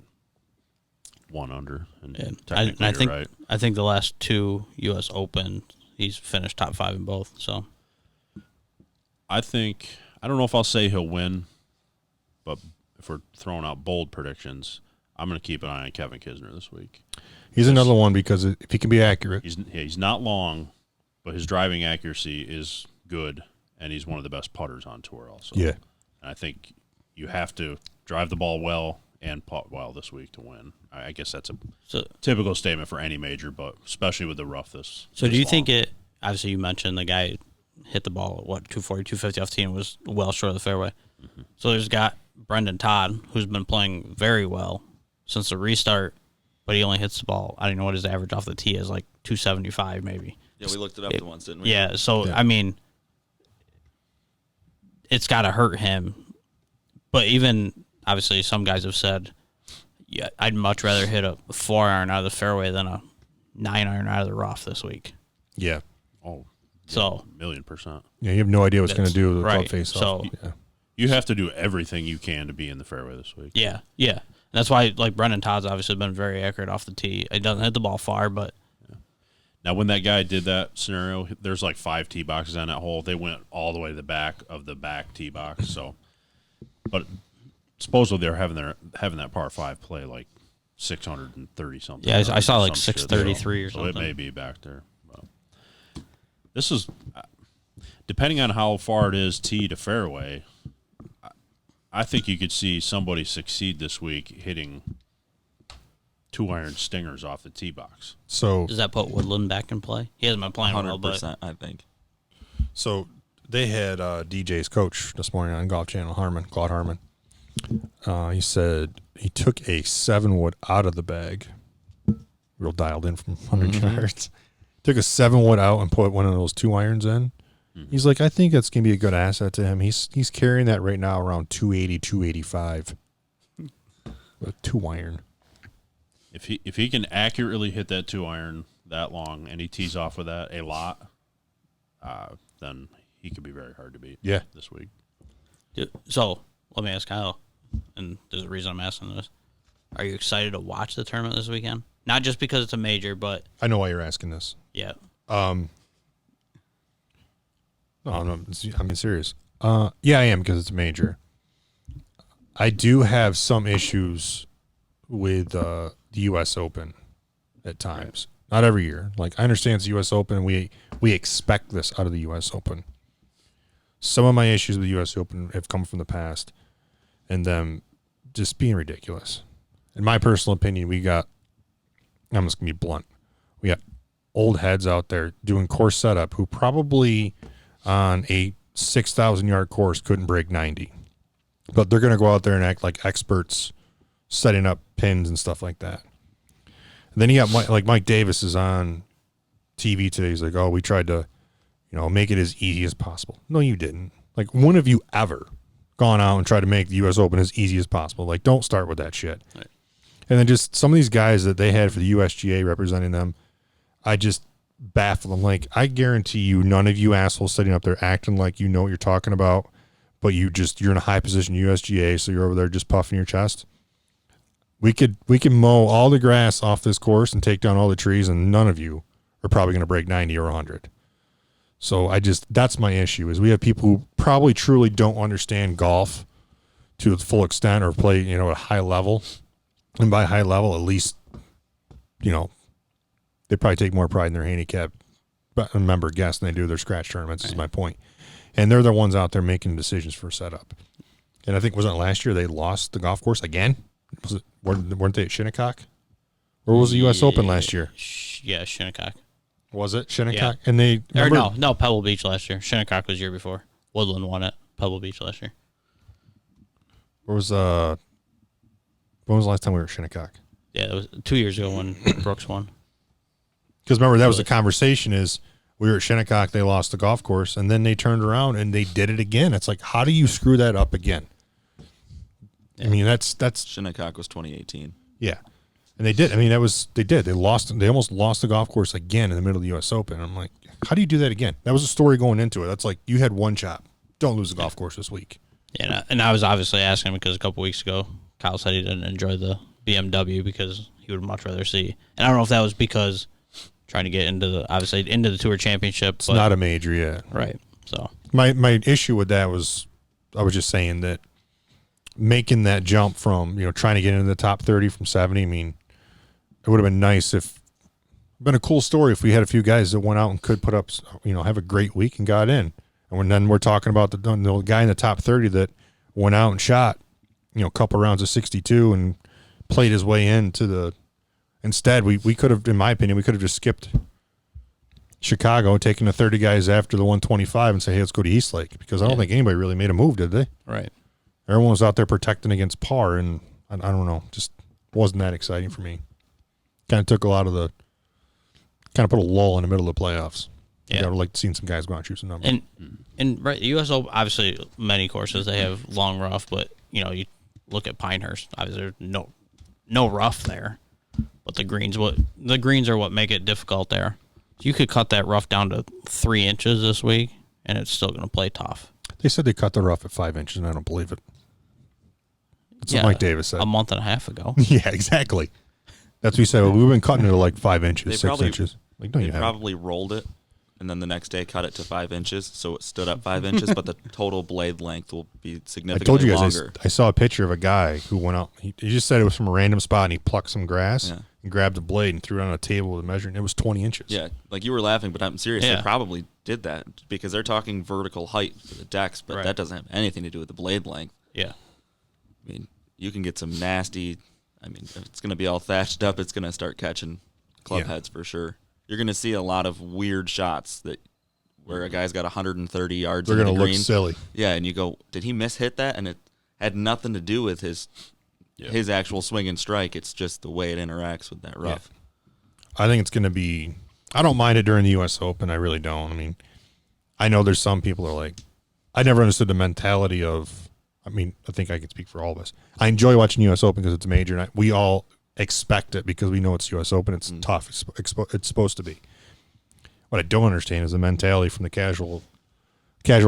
1 under, and Yeah. technically I think you're right. I think the last 2 U.S. Open, he's finished top 5 in both. So I don't know if I'll say he'll win, but if we're throwing out bold predictions, I'm going to keep an eye on Kevin Kisner this week. He's another one because if he can be accurate, He's not long, but his driving accuracy is good, and he's one of the best putters on tour also. yeah. And I think you have to drive the ball well and putt well this week to win. I guess that's a so typical statement for any major, but especially with the rough this. So this do you long. think it? Obviously, you mentioned the guy hit the ball at 240, 250 off the tee and was well short of the fairway. Mm-hmm. So there's got Brendan Todd, who's been playing very well since the restart, but he only hits the ball. I don't know what his average off the tee is, like 275 maybe. Yeah, we looked it up once, didn't we? Yeah. So Yeah. I mean, it's got to hurt him. But even obviously, some guys have said, yeah, I'd much rather hit a 4-iron out of the fairway than a 9-iron out of the rough this week. Yeah. Oh, So 1,000,000%. Yeah, you have no idea what's going to do with the club right. face So- off. Yeah. You have to do everything you can to be in the fairway this week. yeah. And that's why, like, Brendan Todd's obviously been very accurate off the tee. He doesn't hit the ball far, but Now, when that guy did that scenario, there's like 5 tee boxes on that hole. They went all the way to the back of the back tee box. So, but supposedly they're having that par 5 play like 630 something. Yeah, I saw or like some shit. 633 or So it something. may be back there. But this is depending on how far it is tee to fairway. I think you could see somebody succeed this week hitting 2-iron stingers off the tee box. So does that put Woodland back in play? He hasn't been playing well, but 100%, I think. they had DJ's coach this morning on Golf Channel, Claude Harmon. He said he took a 7-wood out of the bag, real dialed in from 100 yards. Took a 7-wood out and put one of those 2 irons in, He's like, I think that's going to be a good asset to him. He's carrying that right now around 280, 285 with 2-iron. If he can accurately hit that 2-iron that long and he tees off with that a lot, then he could be very hard to beat. Yeah. This week. So let me ask Kyle, and there's a reason I'm asking this. Are you excited to watch the tournament this weekend? Not just because it's a major, but I know why you're asking this. yeah. No, I'm being serious. Yeah, I am because it's a major. I do have some issues with the U.S. Open at times. Not every year. Like, I understand it's the U.S. Open, and we expect this out of the U.S. Open. Some of my issues with the U.S. Open have come from the past, and them just being ridiculous. In my personal opinion, I'm just going to be blunt, we got old heads out there doing course setup who probably on a 6,000-yard course couldn't break 90. But they're going to go out there and act like experts setting up pins and stuff like that. And then you got Mike Davis is on TV today. He's like, oh, we tried to, make it as easy as possible. No, you didn't. Like, when have you ever gone out and tried to make the U.S. Open as easy as possible? Like, don't start with that shit. Right. And then just some of these guys that they had for the USGA representing them, I just baffle them. Like, I guarantee you none of you assholes sitting up there acting like you know what you're talking about, but you're in a high position USGA, so you're over there just puffing your chest. We can mow all the grass off this course and take down all the trees, and none of you are probably going to break 90 or 100. So that's my issue, is we have people who probably truly don't understand golf to its full extent or play, at a high level. And by high level, at least, they probably take more pride in their handicap member guests than they do their scratch tournaments, is my point. And they're the ones out there making decisions for setup. And I think, wasn't it last year they lost the golf course again? Weren't they at Shinnecock? Or was the U.S. Open last year? Yeah, Shinnecock. Was it Shinnecock? Yeah. And they no, Pebble Beach last year. Shinnecock was the year before. Woodland won it. Pebble Beach last year. When was the last time we were at Shinnecock? Yeah, it was 2 years ago when Brooks won. Because remember, that was the conversation is we were at Shinnecock, they lost the golf course, and then they turned around and they did it again. It's like, how do you screw that up again? Yeah. I mean, that's Shinnecock was 2018. Yeah. And they did. I mean, they did. They almost lost the golf course again in the middle of the U.S. Open. I'm like, how do you do that again? That was a story going into it. That's like, you had one shot. Don't lose the golf course this week. Yeah, and I was obviously asking because a couple weeks ago, Kyle said he didn't enjoy the BMW because he would much rather see. And I don't know if that was because trying to get into the Tour Championship. It's not a major yet. Right. So my issue with that was, I was just saying that making that jump from, trying to get into the top 30 from 70, I mean, it would have been nice been a cool story if we had a few guys that went out and could put up, have a great week and got in. And then we're talking about the guy in the top 30 that went out and shot, a couple rounds of 62 and played his way into the. Instead, we could have, in my opinion, we could have just skipped Chicago, taken the 30 guys after the 125 and say, hey, let's go to Eastlake, because I don't think anybody really made a move, did they? Right. Everyone was out there protecting against par, and I don't know, just wasn't that exciting for me. Kind of took a lot of kind of put a lull in the middle of the playoffs. Yeah. I would like to see some guys go out and shoot some numbers. And right, the U.S. Open, obviously, many courses, they have long rough, but, you look at Pinehurst, obviously there's no rough there. But the greens are what make it difficult there. You could cut that rough down to 3 inches this week, and it's still going to play tough. They said they cut the rough at 5 inches, and I don't believe it. That's what Mike Davis said a month and a half ago. Yeah, exactly. That's what he said. Well, we've been cutting it to like 5 inches, 6 inches. Like, no, you haven't. Probably rolled it, and then the next day cut it to 5 inches, so it stood up 5 inches, but the total blade length will be significantly longer. I told you guys, I saw a picture of a guy who went out. He just said it was from a random spot, and he plucked some grass and grabbed a blade and threw it on a table with a measure, and it was 20 inches. Yeah, like you were laughing, but I'm serious. Yeah. They probably did that because they're talking vertical height for the decks, but that doesn't have anything to do with the blade length. Yeah. I mean, you can get some nasty. I mean, if it's going to be all thatched up, it's going to start catching club heads for sure. You're going to see a lot of weird shots where a guy's got 130 yards. They're going to look silly. Yeah, and you go, did he hit that? And it had nothing to do with his actual swing and strike. It's just the way it interacts with that rough. Yeah. I think it's going to be. I don't mind it during the U.S. Open. I really don't. I mean, I know there's some people who are like, I never understood the mentality of. I mean, I think I can speak for all of us. I enjoy watching U.S. Open because it's major, and we all expect it because we know it's U.S. Open. It's tough. It's supposed to be. What I don't understand is the mentality from the casual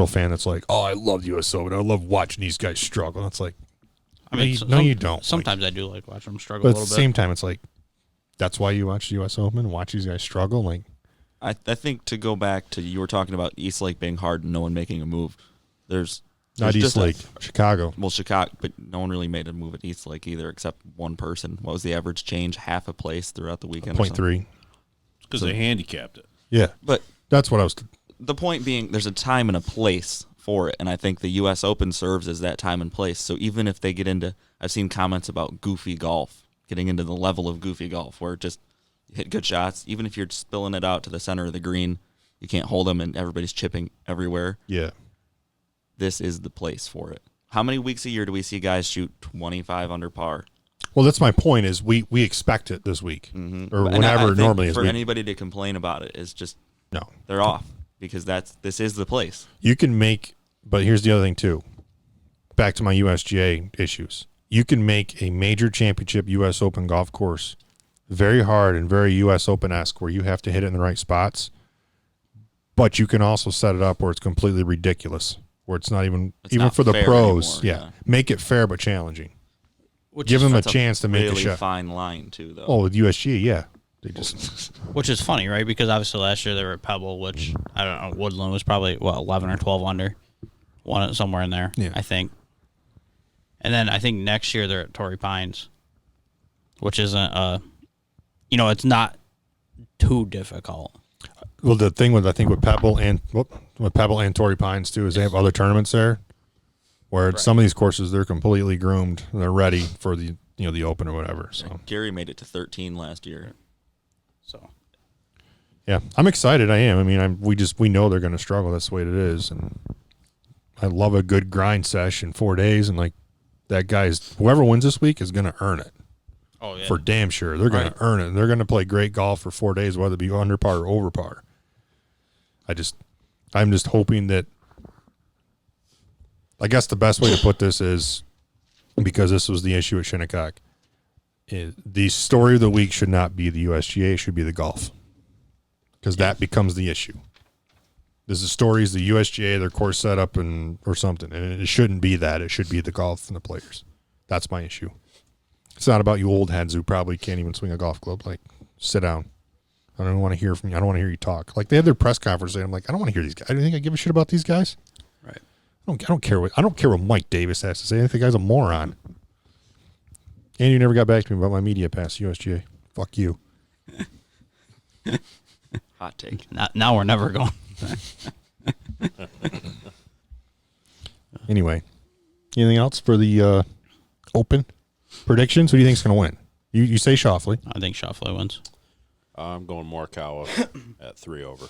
fan that's like, oh, I love U.S. Open. I love watching these guys struggle. And it's like, I mean, no, you don't. Sometimes I do like watching them struggle But a at little the bit. same time, it's like, that's why you watch the U.S. Open, watch these guys struggle. Like, I think to go back to you were talking about East Lake being hard and no one making a move. There's not East just Lake, Chicago. Well, Chicago, but no one really made a move at East Lake either, except one person. What was the average change? Half a place throughout the weekend. 0.3. Because they handicapped it. Yeah, But that's what I was. the point being, there's a time and a place for it, and I think the U.S. Open serves as that time and place. So even if they get into, I've seen comments about goofy golf, getting into the level of goofy golf, where just you hit good shots, even if you're spilling it out to the center of the green, you can't hold them, and everybody's chipping everywhere. Yeah. This is the place for it. How many weeks a year do we see guys shoot 25 under par? Well, that's my point. Is we expect it this week or And whenever I think normally is. for anybody to complain about it is just No, they're off, because this is the place. you can make. But here's the other thing too. Back to my USGA issues. You can make a major championship U.S. Open golf course very hard and very U.S. Open-esque, where you have to hit it in the right spots. But you can also set it up where it's completely ridiculous, where it's not even not for the fair pros. anymore, Yeah, make it fair but challenging. Which Give is, them a That's chance to make really a shot. fine line too, though. Oh, with USGA, yeah, they just which is funny, right? Because obviously last year they were at Pebble, which I don't know. Woodland was probably 11 or 12 under, one somewhere in there, Yeah. I think. And then I think next year they're at Torrey Pines, which isn't it's not too difficult. Well, the thing with Pebble and Torrey Pines too is they have other tournaments there, where some of these courses they're completely groomed and they're ready for the the Open or whatever. So Gary made it to 13 last year. So yeah, I'm excited. I am. I mean, we know they're going to struggle. That's the way it is, and I love a good grind sesh in 4 days. And like that guy's whoever wins this week is going to earn it. Oh yeah. For damn sure. They're going to earn it. And they're going to play great golf for 4 days, whether it be under par or over par. I'm just hoping that, I guess the best way to put this is, because this was the issue at Shinnecock, the story of the week should not be the USGA, it should be the golf. Because that becomes the issue. The story is the USGA, their course setup, or something. And it shouldn't be that. It should be the golf and the players. That's my issue. It's not about you old heads who probably can't even swing a golf club. Like, sit down. I don't want to hear from you. I don't want to hear you talk. Like, they had their press conference, and I'm like, I don't want to hear these guys. I don't think I give a shit about these guys. Right. I don't care what Mike Davis has to say. I think the guy's a moron. And you never got back to me about my media pass, USGA. Fuck you. Hot take. Now we're never going. Anyway, anything else for the Open predictions? Who do you think's going to win? You say Schauffele. I think Schauffele wins. I'm going Morikawa at 3 over.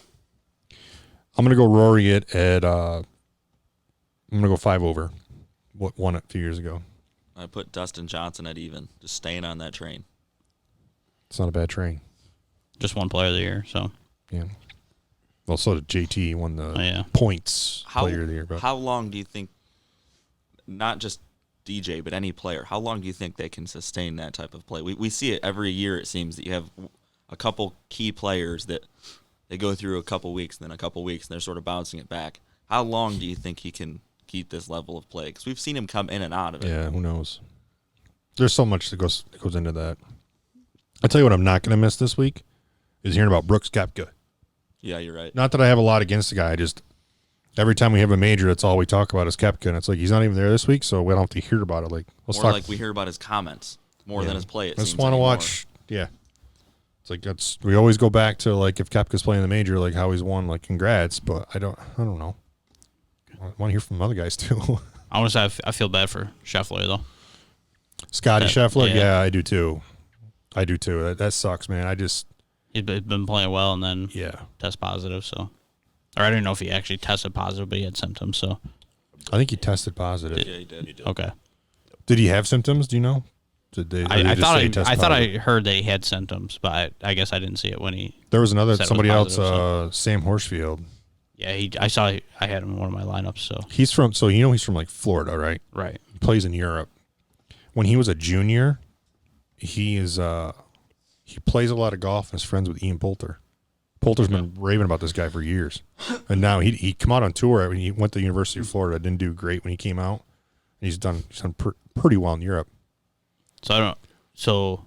I'm going to go Rory at I'm going to go 5 over. What won it a few years ago. I put Dustin Johnson at even, just staying on that train. It's not a bad train. Just one player of the year, so Yeah. Well, so did JT. He won the points player of the year. But How long do you think, not just DJ, but any player, how long do you think they can sustain that type of play? We see it every year, it seems, that you have a couple key players that they go through a couple weeks, and then a couple weeks, and they're sort of bouncing it back. How long do you think he can keep this level of play? Because we've seen him come in and out of it. yeah, who knows? There's so much that goes into that. I tell you what, I'm not going to miss this week is hearing about Brooks Koepka. Yeah, you're right. Not that I have a lot against the guy. I just every time we have a major, that's all we talk about is Koepka, and it's like he's not even there this week, so we don't have to hear about it. Like let's More talk. like we hear about his comments more than his play. I just want to watch. Yeah, it's like we always go back to like if Koepka's playing the major, like how he's won. Like congrats, but I don't know. I want to hear from other guys too. I want to say I feel bad for Scheffler though. Scotty Scheffler, yeah. yeah, I do too. That sucks, man. He's been playing well and then Yeah. test positive. So, or I didn't know if he actually tested positive, but he had symptoms. So, I think he tested positive. Yeah, he did. okay. Did he have symptoms? Do you know? Did they? I thought he tested I positive? heard that he had symptoms, but I guess I didn't see it when he. There was said it was somebody else, positive, so. Sam Horsfield. Yeah, I had him in one of my lineups. So He's from like Florida, right? right. He plays in Europe. When he was a junior, he plays a lot of golf and is friends with Ian Poulter. Poulter's been raving about this guy for years. And now he come out on tour when he went to the University of Florida, didn't do great when he came out. And he's done pretty well in Europe. So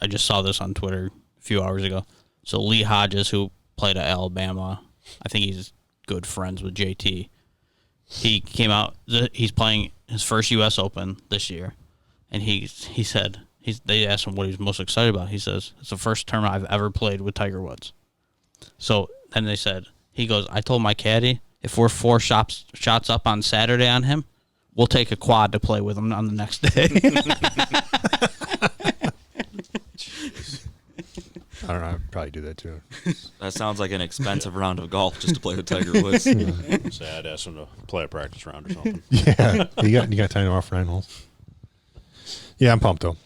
I just saw this on Twitter a few hours ago. So Lee Hodges, who played at Alabama, I think he's good friends with JT. He came out. He's playing his first U.S. Open this year, and he said they asked him what he's most excited about. He says it's the first tournament I've ever played with Tiger Woods. So then they said he goes. I told my caddy if we're 4 shots up on Saturday on him, we'll take a quad to play with him on the next day. I don't know. I'd probably do that too. That sounds like an expensive round of golf just to play with Tiger Woods. Say I'd ask him to play a practice round or something. Yeah, you got time off for 9 holes. Yeah, I'm pumped though.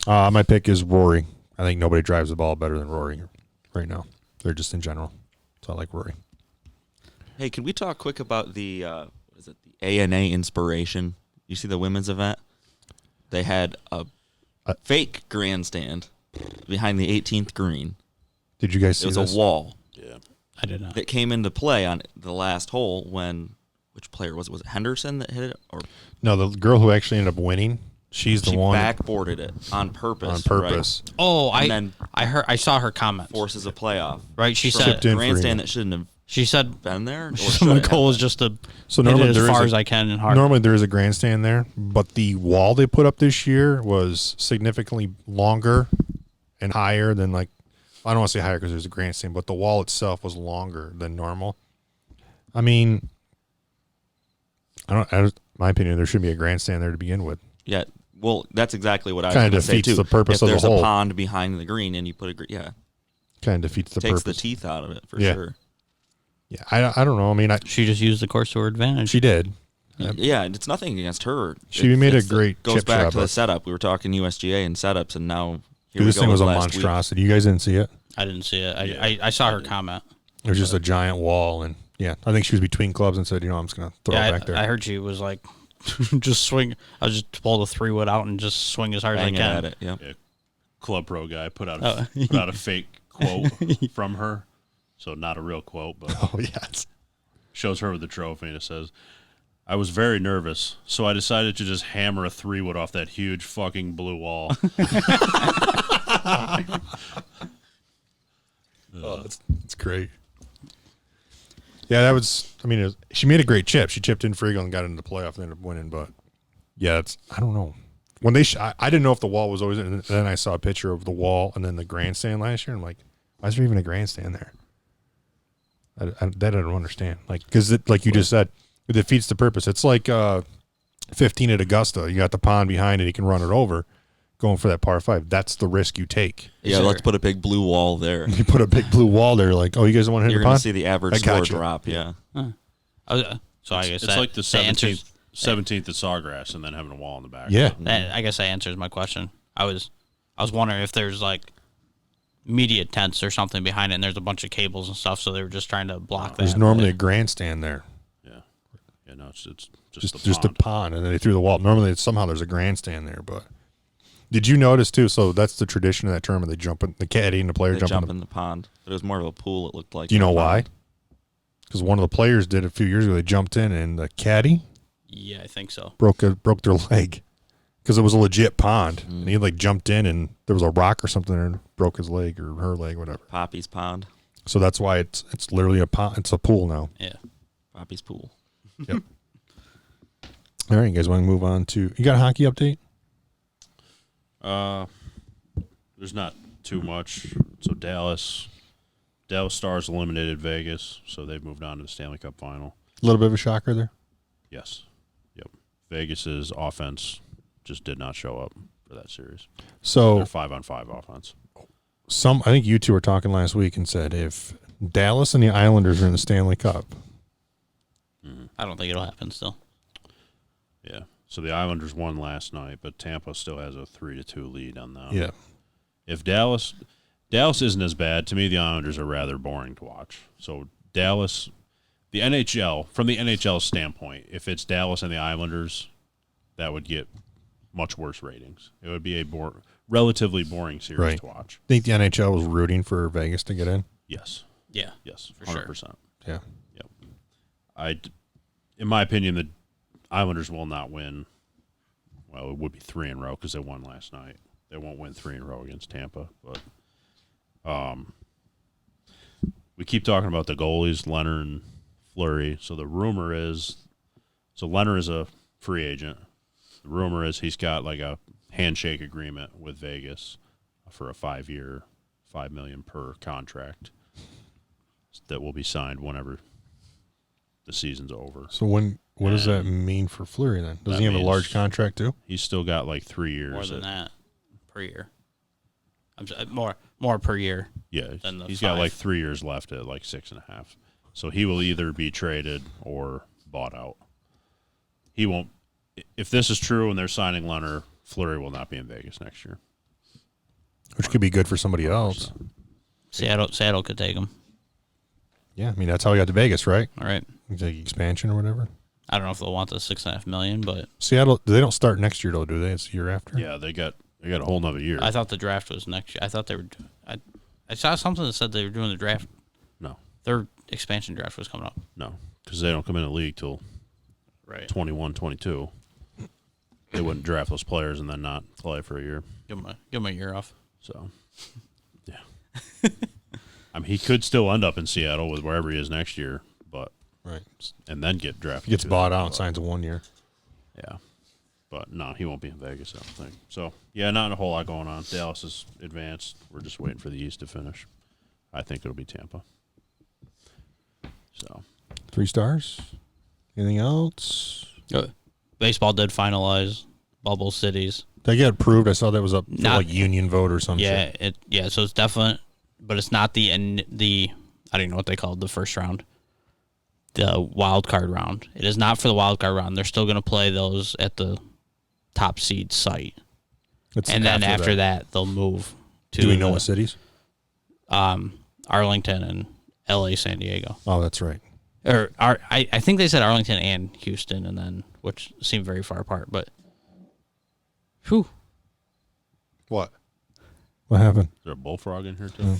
My pick is Rory. I think nobody drives the ball better than Rory right now. They're just in general. So I like Rory. Hey, can we talk quick about the the ANA Inspiration? You see the women's event? They had a fake grandstand behind the 18th green. Did you guys see It was this? a wall Yeah. I did not. that came into play on the last hole when which player was it? Was it Henderson that hit it, or No, the girl who actually ended up winning, she's the she one backboarded it on purpose? on purpose. Oh, And then I saw her comment. Forces a playoff. Right, she From said- a Chipped in for grandstand you. that shouldn't have She said been there. Or my should it goal have is just to So hit normally it as there is far a- as I can and hard. Normally there is a grandstand there, but the wall they put up this year was significantly longer and higher than I don't want to say higher because there's a grandstand, but the wall itself was longer than normal. I mean, my opinion, there shouldn't be a grandstand there to begin with. Yeah, well, that's exactly what I was Kinda going to say defeats too. the purpose if of the there's hole. a pond behind the green and you put Kind of defeats the takes purpose. the teeth out of it for Yeah. sure. Yeah, I don't know. I mean, She just used the course to her advantage. she did. Yeah, and it's nothing against her. She made a great goes chip back shot, to the but- setup. We were talking USGA and setups, and now here Dude, we this go thing was a with last week. monstrosity. You guys didn't see it? I didn't see it. I saw her comment. It was just a giant wall, and yeah, I think she was between clubs and said, I'm just gonna throw it back there. I heard she was like, just swing. I was just pull the 3-wood out and just swing as hard Bang as I it can. at it. Yeah. Yeah. Club Pro guy put out Oh. put out a fake quote from her. So not a real quote, but Oh yes. shows her with the trophy and it says, I was very nervous, so I decided to just hammer a 3-wood off that huge fucking blue wall. Oh, that's great. Yeah, that was. I mean, she made a great chip. She chipped in for eagle and got into the playoff and ended up winning. But yeah, I don't know. When I didn't know if the wall was always. And then I saw a picture of the wall and then the grandstand last year. And I'm like, why is there even a grandstand there? That I don't understand. Because like you just said, it defeats the purpose. It's like 15 at Augusta. You got the pond behind it. You can run it over. Going for that par 5. That's the risk you take. Yeah, let's put a big blue wall there. You put a big blue wall there. Like, oh, you guys don't want to hit You're the going pond? to see the average I score got you. drop. Yeah. So I guess It's that, like the that answers 17th at Sawgrass and then having a wall in the back. Yeah. that. I guess that answers my question. I was wondering if there's like media tents or something behind it, and there's a bunch of cables and stuff, so they were just trying to block that. There's normally a grandstand there. Yeah. Yeah, no, it's Just the a pond. pond, and then they threw the wall. Normally, somehow there's a grandstand there, but did you notice too? So that's the tradition of that tournament. They jump in the caddy and the player They jump, jump in. in the pond. But it was more of a pool, it looked like. Do you know than a why? pond. Because one of the players did a few years ago. They jumped in, and the caddy Yeah, I think so. broke their leg because it was a legit pond, and he jumped in, and there was a rock or something there and broke his leg or her leg, whatever. Poppy's Pond. So that's why it's literally a pond. It's a pool now. Yeah. Poppy's Pool. Yep. All right, you guys want to move on to? You got a hockey update? There's not too much. So Dallas Stars eliminated Vegas, so they've moved on to the Stanley Cup final. A little bit of a shocker there. Yes. Yep. Vegas's offense just did not show up for that series. So Their 5-on-5 offense. I think you two were talking last week and said if Dallas and the Islanders are in the Stanley Cup, I don't think it'll happen still. Yeah. So the Islanders won last night, but Tampa still has a 3-2 lead on them. yeah, If Dallas isn't as bad, to me the Islanders are rather boring to watch. So Dallas the NHL, from the NHL standpoint, if it's Dallas and the Islanders, that would get much worse ratings. It would be a relatively boring series Right. to watch. Think the NHL was rooting for Vegas to get in? Yes. Yeah. Yes. For sure. 100%. Yeah. Yep. In my opinion, the Islanders will not win. Well, it would be 3 in a row because they won last night. They won't win 3 in a row against Tampa. But we keep talking about the goalies, Leonard and Fleury. So the rumor is, Leonard is a free agent. The rumor is he's got like a handshake agreement with Vegas for a 5-year, $5 million per contract that will be signed whenever the season's over. So what does that mean for Fleury then? Does That he have a means- large contract too? He's still got like 3 years. More than that per year. I'm sorry, more per year. Yeah, than the he's got 5. like 3 years left at like 6.5. So he will either be traded or bought out. He won't. If this is true and they're signing Leonard, Fleury will not be in Vegas next year. Which could be good for somebody else. Seattle could take him. Yeah, I mean that's how he got to Vegas, right? All right. Like expansion or whatever. I don't know if they'll want the $6.5 million, but Seattle, they don't start next year though, do they? It's the year after. Yeah, they got a whole nother year. I thought the draft was next year. I thought they were. I saw something that said they were doing the draft. No, Their expansion draft was coming up. no, because they don't come in the league till Right. 21, 22. They wouldn't draft those players and then not play for a year. Give him a year off. So, yeah. I mean, he could still end up in Seattle with wherever he is next year, but Right. and then get drafted. He gets to bought the out and NFL. signs a 1 year. Yeah. But no, he won't be in Vegas, I don't think. So, yeah, not a whole lot going on. Dallas is advanced. We're just waiting for the East to finish. I think it'll be Tampa. So, 3 stars. Anything else? Baseball did finalize bubble cities. They get approved. I saw that was up for Not- like union vote or some Yeah, shit. so it's definite, but it's not the I don't even know what they called the first round. The wild card round. It is not for the wild card round. They're still going to play those at the top seed site, It's and then after that they'll move to. Do we know the, what cities? Arlington and L.A., San Diego, Oh, that's right. or I think they said Arlington and Houston, and then which seemed very far apart, but. Whew. What? What happened? is there a bullfrog in here, too?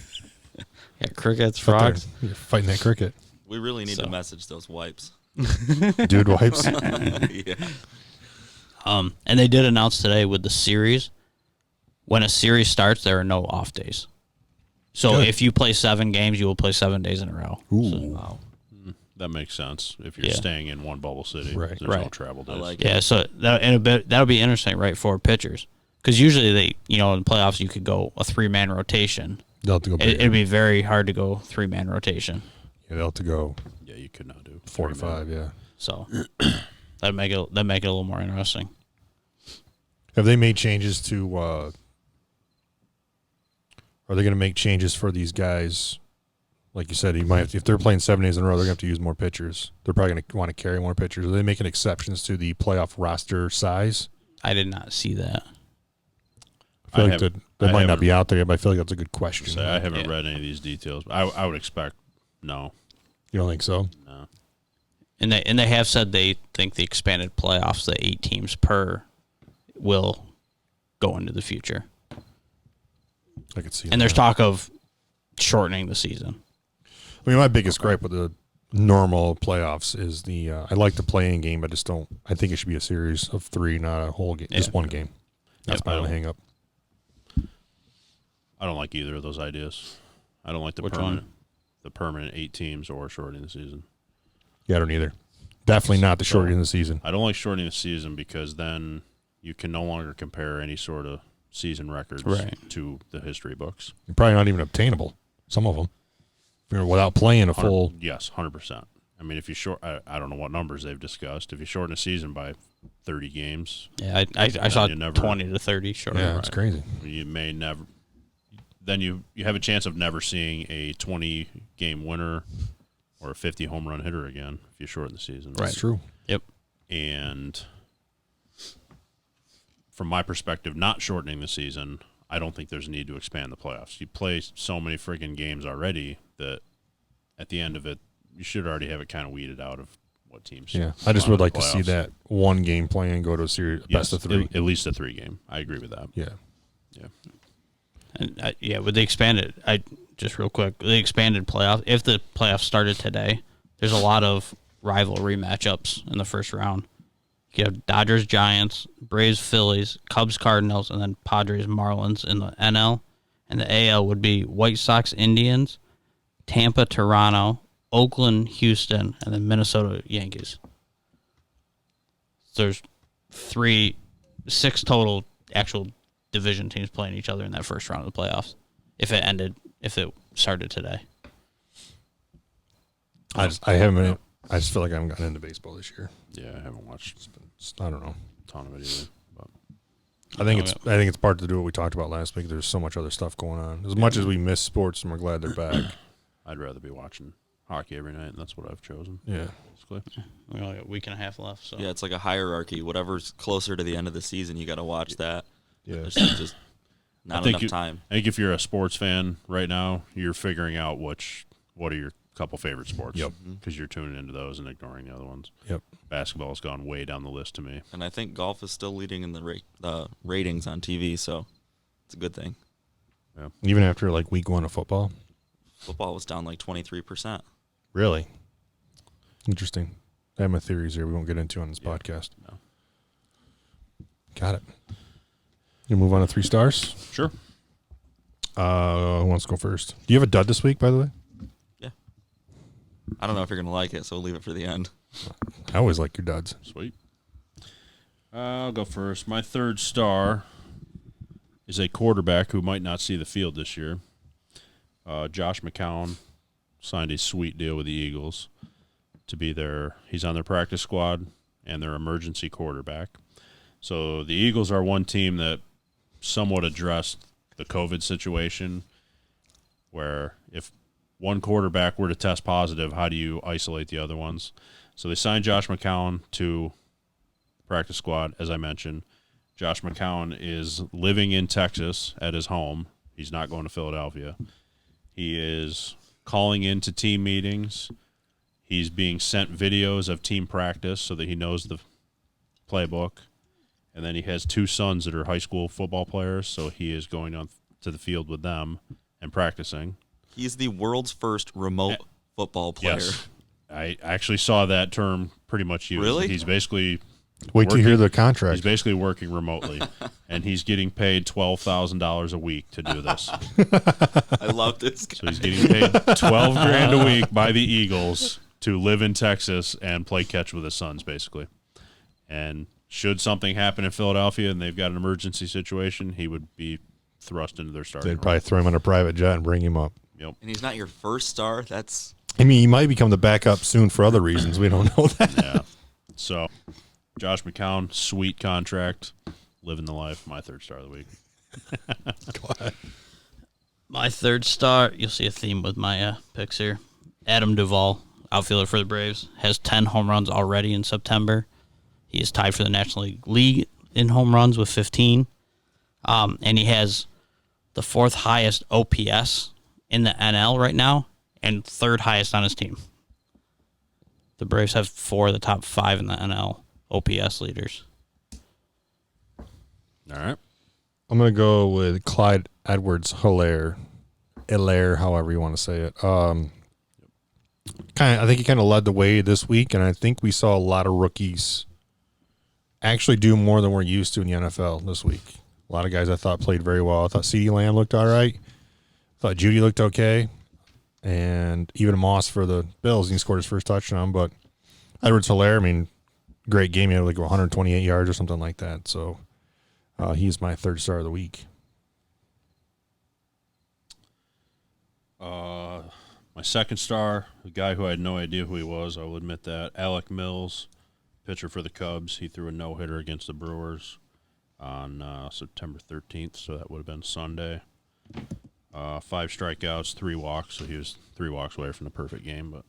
Yeah, crickets, Thought frogs. You're fighting that cricket. We really need So. to message those wipes. Dude wipes. Yeah. And they did announce today with the series, when a series starts, there are no off days. So Good. if you play 7 games, you will play 7 days in a row. Ooh. Wow. That makes sense if you're Yeah. staying in one bubble city. Right. There's no Right. travel I days. like Yeah, so that'll be interesting, right, for pitchers. Because usually in playoffs, you could go a 3-man rotation. They'll have to go big. It'd be very hard to go 3-man rotation. Yeah, they'll have to go Yeah, you could not do 4 to 5, yeah. So that'd make it a little more interesting. Have they made changes to are they going to make changes for these guys? Like you said, you might have to, if they're playing 7 days in a row, they're going to have to use more pitchers. They're probably going to want to carry more pitchers. Are they making exceptions to the playoff roster size? I did not see that. I feel I like haven't- that I might not haven't- be out there, but I feel like that's a good question. So I haven't Yeah. read any of these details. I would expect no. You don't think so? No. And they have said they think the expanded playoffs, the 8 teams per, will go into the future. I could see And there's that. talk of shortening the season. I mean, my biggest gripe with the normal playoffs is the I like the playing game, but I think it should be a series of 3, not a whole game, just Yeah. one game. That's Yeah, I my only don't- hang up. I don't like either of those ideas. I don't like the Which permanent one? the permanent 8 teams or shortening the season. Yeah, I don't either. Definitely not the So- shortening of the season. I don't like shortening the season because then you can no longer compare any sort of season records Right. to the history books. They're probably not even obtainable. Some of them, without playing a full. Yes, 100%. I mean, if you I don't know what numbers they've discussed. If you shorten a season by 30 games, Yeah, I saw you never- 20 to 30 shorter. Yeah, it's crazy. you may never. Then you have a chance of never seeing a 20-game winner or a 50 home run hitter again if you shorten the season. Right. It's true. Yep. And from my perspective, not shortening the season, I don't think there's a need to expand the playoffs. You play so many friggin' games already that at the end of it, you should already have it kind of weeded out of what teams. Yeah, I just would like to see playoffs. that one game plan go to a series best of 3. At least a 3 game. I agree with that. Yeah. Yeah. And with the expanded, just real quick, the expanded playoff. If the playoffs started today, there's a lot of rivalry matchups in the first round. You have Dodgers, Giants, Braves, Phillies, Cubs, Cardinals, and then Padres, Marlins in the NL. And the AL would be White Sox, Indians, Tampa, Toronto, Oakland, Houston, and then Minnesota, Yankees. So there's 6 total actual division teams playing each other in that first round of the playoffs. If it started today. I just feel like I haven't gotten into baseball this year. Yeah, I haven't watched I don't know. a ton of it either. But I think it's part to do what we talked about last week. There's so much other stuff going on. As much as we miss sports and we're glad they're back. I'd rather be watching hockey every night, and that's what I've chosen. Yeah. Basically. We only got a week and a half left. So Yeah, it's like a hierarchy. Whatever's closer to the end of the season, you got to watch that. Yeah. There's just not enough time. I think if you're a sports fan right now, you're figuring out what are your couple favorite sports. Yep. Because you're tuning into those and ignoring the other ones. Yep. Basketball's gone way down the list to me. And I think golf is still leading in the ratings on TV, so it's a good thing. Even after like week 1 of football. Football was down like 23%. Really? Interesting. I have my theories here we won't get into on this podcast. No. Got it. You move on to 3 stars? Sure. Who wants to go first? Do you have a dud this week, by the way? Yeah. I don't know if you're going to like it, so we'll leave it for the end. I always like your duds. Sweet. I'll go first. My 3rd star is a quarterback who might not see the field this year. Josh McCown signed a sweet deal with the Eagles to be he's on their practice squad and their emergency quarterback. So the Eagles are one team that somewhat addressed the COVID situation where if one quarterback were to test positive, how do you isolate the other ones? So they signed Josh McCown to practice squad, as I mentioned. Josh McCown is living in Texas at his home. He's not going to Philadelphia. He is calling into team meetings. He's being sent videos of team practice so that he knows the playbook. And then he has 2 sons that are high school football players, so he is going on to the field with them and practicing. He's the world's first remote football player. Yes. I actually saw that term pretty much used. Really? He's basically Wait till you hear the contract. He's basically working remotely, and he's getting paid $12,000 a week to do this. I love this guy. So he's getting paid $12,000 a week by the Eagles to live in Texas and play catch with his sons, basically. And should something happen in Philadelphia and they've got an emergency situation, he would be thrust into their starting. They'd probably throw him on a private jet and bring him up. Yep. And he's not your first star. That's I mean, he might become the backup soon for other reasons. We don't know that. Yeah. So, Josh McCown, sweet contract, living the life. My 3rd star of the week. Go ahead. my 3rd star, you'll see a theme with my picks here. Adam Duvall, outfielder for the Braves, has 10 home runs already in September. He is tied for the National League in home runs with 15. And he has the 4th highest OPS in the NL right now and 3rd highest on his team. The Braves have 4 of the top 5 in the NL OPS leaders. All right. I'm going to go with Clyde Edwards-Helaire, however you want to say it. I think he kind of led the way this week, and I think we saw a lot of rookies actually do more than we're used to in the NFL this week. A lot of guys I thought played very well. I thought CeeDee Lamb looked all right. I thought Judy looked okay. And even Moss for the Bills, he scored his first touchdown. But Edwards-Helaire, I mean, great game. He had like 128 yards or something like that. So he's my 3rd star of the week. My 2nd star, a guy who I had no idea who he was, I will admit that. Alec Mills, pitcher for the Cubs. He threw a no-hitter against the Brewers on September 13th, so that would have been Sunday. 5 strikeouts, 3 walks, so he was 3 walks away from the perfect game. But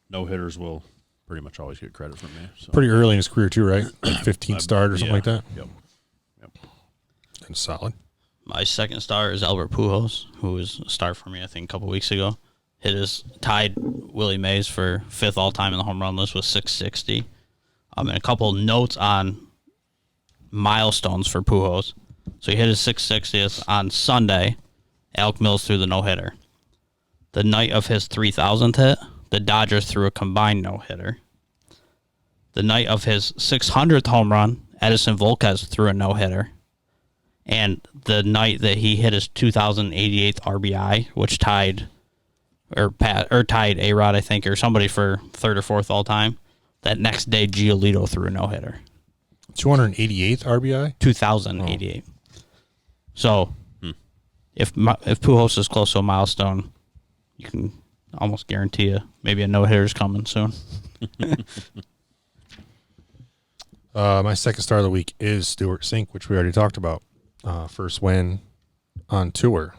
no-hitters will pretty much always get credit from me. So. Pretty early in his career, too, right? Like 15th start or something like that? Yep. And solid. My 2nd star is Albert Pujols, who was a star for me, I think, a couple weeks ago. tied Willie Mays for 5th all-time in the home run list with 660. And a couple notes on milestones for Pujols. So he hit his 660th on Sunday. Alec Mills threw the no-hitter. The night of his 3,000th hit, the Dodgers threw a combined no-hitter. The night of his 600th home run, Edinson Volquez threw a no-hitter. And the night that he hit his 2,088th RBI, which tied A-Rod, I think, or somebody for 3rd or 4th all-time, that next day Giolito threw a no-hitter. 288th RBI? 2,088. So, if Pujols is close to a milestone, you can almost guarantee maybe a no-hitter's coming soon. My second star of the week is Stuart Sink, which we already talked about. First win on tour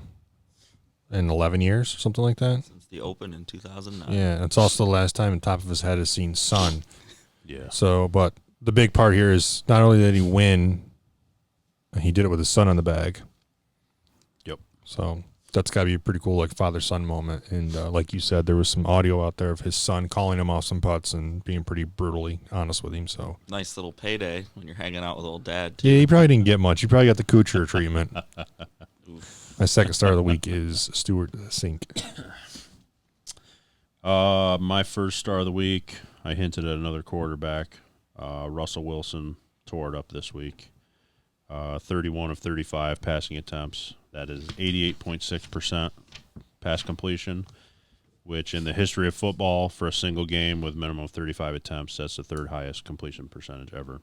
in 11 years, something like that. Since the Open in 2009. Yeah, it's also the last time the top of his head has seen sun. Yeah. So, but the big part here is not only did he win, he did it with his son on the bag. Yep. So that's got to be a pretty cool, like, father-son moment. And like you said, there was some audio out there of his son calling him off some putts and being pretty brutally honest with him. So Nice little payday when you're hanging out with old dad, too. yeah, he probably didn't get much. He probably got the Kuchar treatment. My second star of the week is Stuart Sink. My first star of the week, I hinted at another quarterback. Russell Wilson tore it up this week. 31 of 35 passing attempts. That is 88.6% pass completion, which in the history of football for a single game with minimum of 35 attempts, that's the 3rd highest completion percentage ever.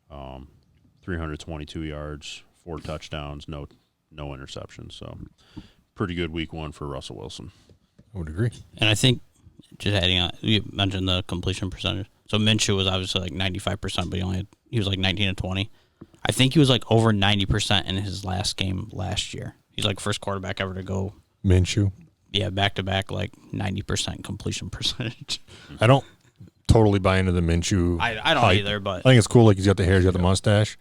322 yards, 4 touchdowns, no interceptions. So pretty good week 1 for Russell Wilson. I would agree. And I think, just adding on, you mentioned the completion percentage. So Minshew was obviously like 95%, but he was like 19 to 20. I think he was like over 90% in his last game last year. He's like first quarterback ever to go. Minshew. Yeah, back-to-back, like 90% completion percentage. I don't totally buy into the Minshew. I don't hype. either, but I think it's cool. Like, he's got the hair, he's got the mustache.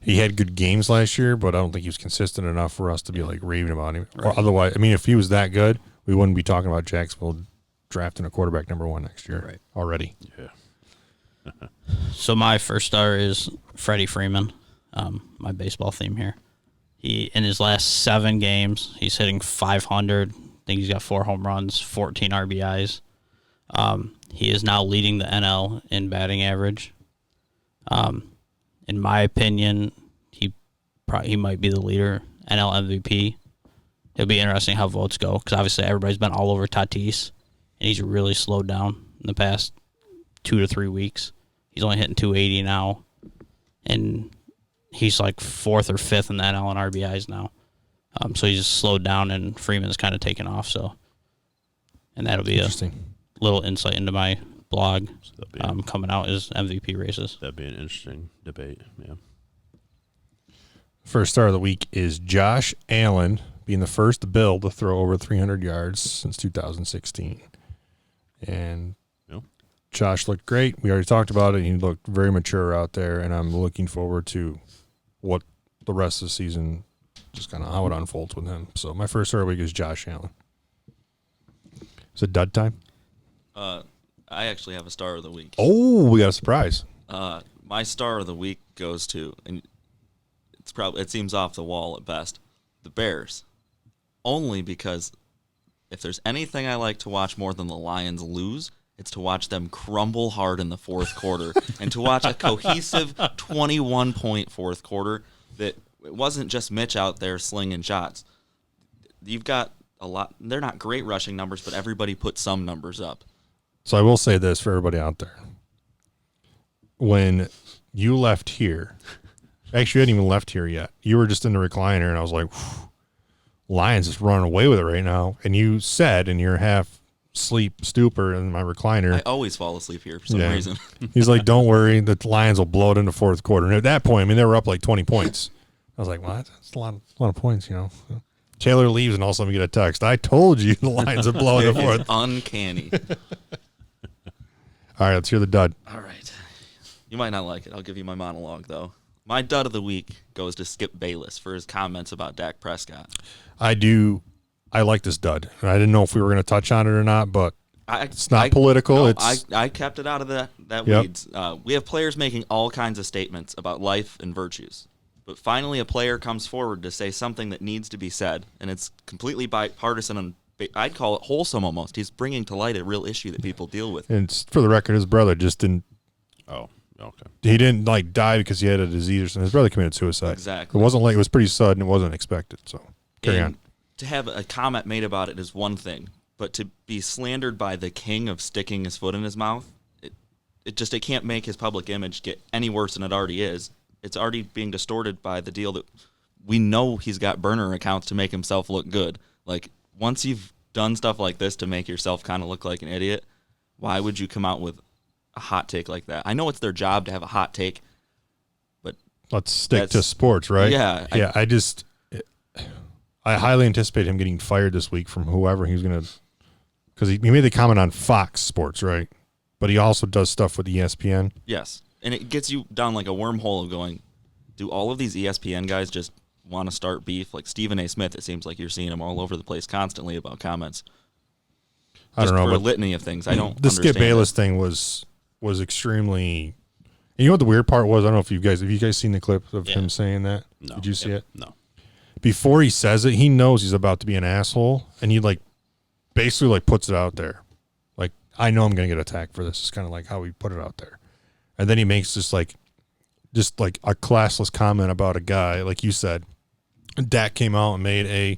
He had good games last year, but I don't think he was consistent enough for us to be like raving about him. Right. Or otherwise, I mean, if he was that good, we wouldn't be talking about Jacksonville drafting a quarterback number 1 next year already. Yeah. So my first star is Freddie Freeman, my baseball theme here. He, in his last 7 games, he's hitting 500. I think he's got 4 home runs, 14 RBIs. He is now leading the NL in batting average. In my opinion, he might be the leader, NL MVP. It'll be interesting how votes go because obviously everybody's been all over Tatis, and he's really slowed down in the past 2 to 3 weeks. He's only hitting 280 now, and he's like 4th or 5th in the NL in RBIs now. So he's just slowed down, and Freeman's kind of taken off. So, and that'll be a little insight into my blog coming out as MVP races. That'd be an interesting debate. Yeah. First star of the week is Josh Allen, being the first Bill to throw over 300 yards since 2016. And Josh looked great. We already talked about it. He looked very mature out there, and I'm looking forward to what the rest of the season, just kind of how it unfolds with him. So my first star of the week is Josh Allen. Is it dud time? I actually have a star of the week. Oh, we got a surprise. My star of the week goes to, and it seems off the wall at best, the Bears. Only because if there's anything I like to watch more than the Lions lose, it's to watch them crumble hard in the 4th quarter and to watch a cohesive 21-point 4th quarter that it wasn't just Mitch out there slinging shots. You've got a lot. They're not great rushing numbers, but everybody put some numbers up. So I will say this for everybody out there. When you left here, actually you hadn't even left here yet. You were just in the recliner, and I was like, Lions is running away with it right now. And you said in your half-sleep stupor in my recliner. I always fall asleep here for some reason. He's like, don't worry, the Lions will blow it in the 4th quarter. And at that point, I mean, they were up like 20 points. I was like, what? That's a lot of points, you know. Taylor leaves, and all of a sudden we get a text. I told you the Lions would blow in the 4th. It's uncanny. All right, let's hear the dud. All right. You might not like it. I'll give you my monologue, though. My dud of the week goes to Skip Bayless for his comments about Dak Prescott. I do I like this dud. I didn't know if we were going to touch on it or not, but it's not political. No, It's I kept it out of that Yep. weeds. We have players making all kinds of statements about life and virtues. But finally, a player comes forward to say something that needs to be said, and it's completely bipartisan and I'd call it wholesome almost. He's bringing to light a real issue that people deal with. and for the record, his brother just didn't. Oh, okay. He didn't like die because he had a disease or something. His brother committed suicide. Exactly. It wasn't like it was pretty sudden. It wasn't expected. So carry And on. to have a comment made about it is one thing, but to be slandered by the king of sticking his foot in his mouth, it can't make his public image get any worse than it already is. It's already being distorted by the deal that we know he's got burner accounts to make himself look good. Like, once you've done stuff like this to make yourself kind of look like an idiot, why would you come out with a hot take like that? I know it's their job to have a hot take, but Let's stick to that's- sports, right? Yeah, I highly anticipate him getting fired this week from whoever he's going to, because he made the comment on Fox Sports, right? But he also does stuff with ESPN. yes. And it gets you down like a wormhole of going, do all of these ESPN guys just want to start beef? Like Stephen A. Smith, it seems like you're seeing him all over the place constantly about comments. I don't know, for a but litany of things. I don't the Skip understand Bayless it. thing was extremely. And you know what the weird part was? I don't know if you guys seen the clip of him saying that. No. Did you see it? No. Before he says it, he knows he's about to be an asshole, and he like basically like puts it out there. Like, I know I'm gonna get attacked for this. It's kind of like how he put it out there, and then he makes just like a classless comment about a guy, like you said. Dak came out and made a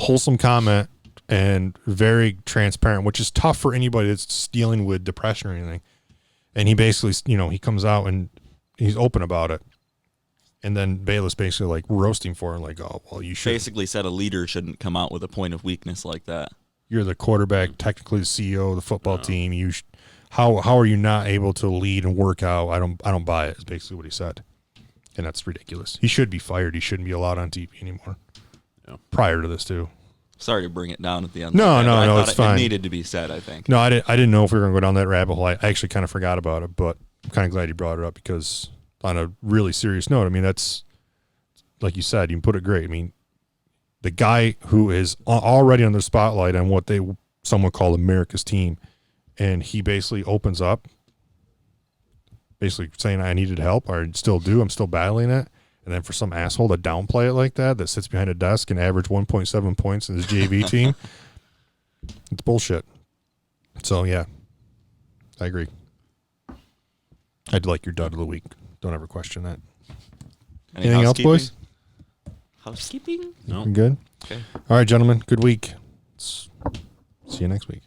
wholesome comment and very transparent, which is tough for anybody that's dealing with depression or anything. And he basically, he comes out and he's open about it. And then Bayless basically like roasting for him, like, oh, well, you should. Basically said a leader shouldn't come out with a point of weakness like that. You're the quarterback, technically the CEO of the football team. How are you not able to lead and work out? I don't buy it. Is basically what he said, and that's ridiculous. He should be fired. He shouldn't be allowed on TV anymore. Yeah. Prior to this too. Sorry to bring it down at the end. No, like that, but I thought it's fine. It needed to be said, I think. No, I didn't know if we were going to go down that rabbit hole. I actually kind of forgot about it, but I'm kind of glad you brought it up because on a really serious note, I mean, that's like you said, you put it great. I mean, the guy who is already on the spotlight on what some would call America's team, and he basically opens up, basically saying I needed help, or still do. I'm still battling it. And then for some asshole to downplay it like that sits behind a desk and average 1.7 points in his JV team, it's bullshit. So, yeah, I agree. I'd like your dud of the week. Don't ever question that. Any Anything else, boys? Housekeeping? No. Good? Okay. All right, gentlemen. Good week. See you next week.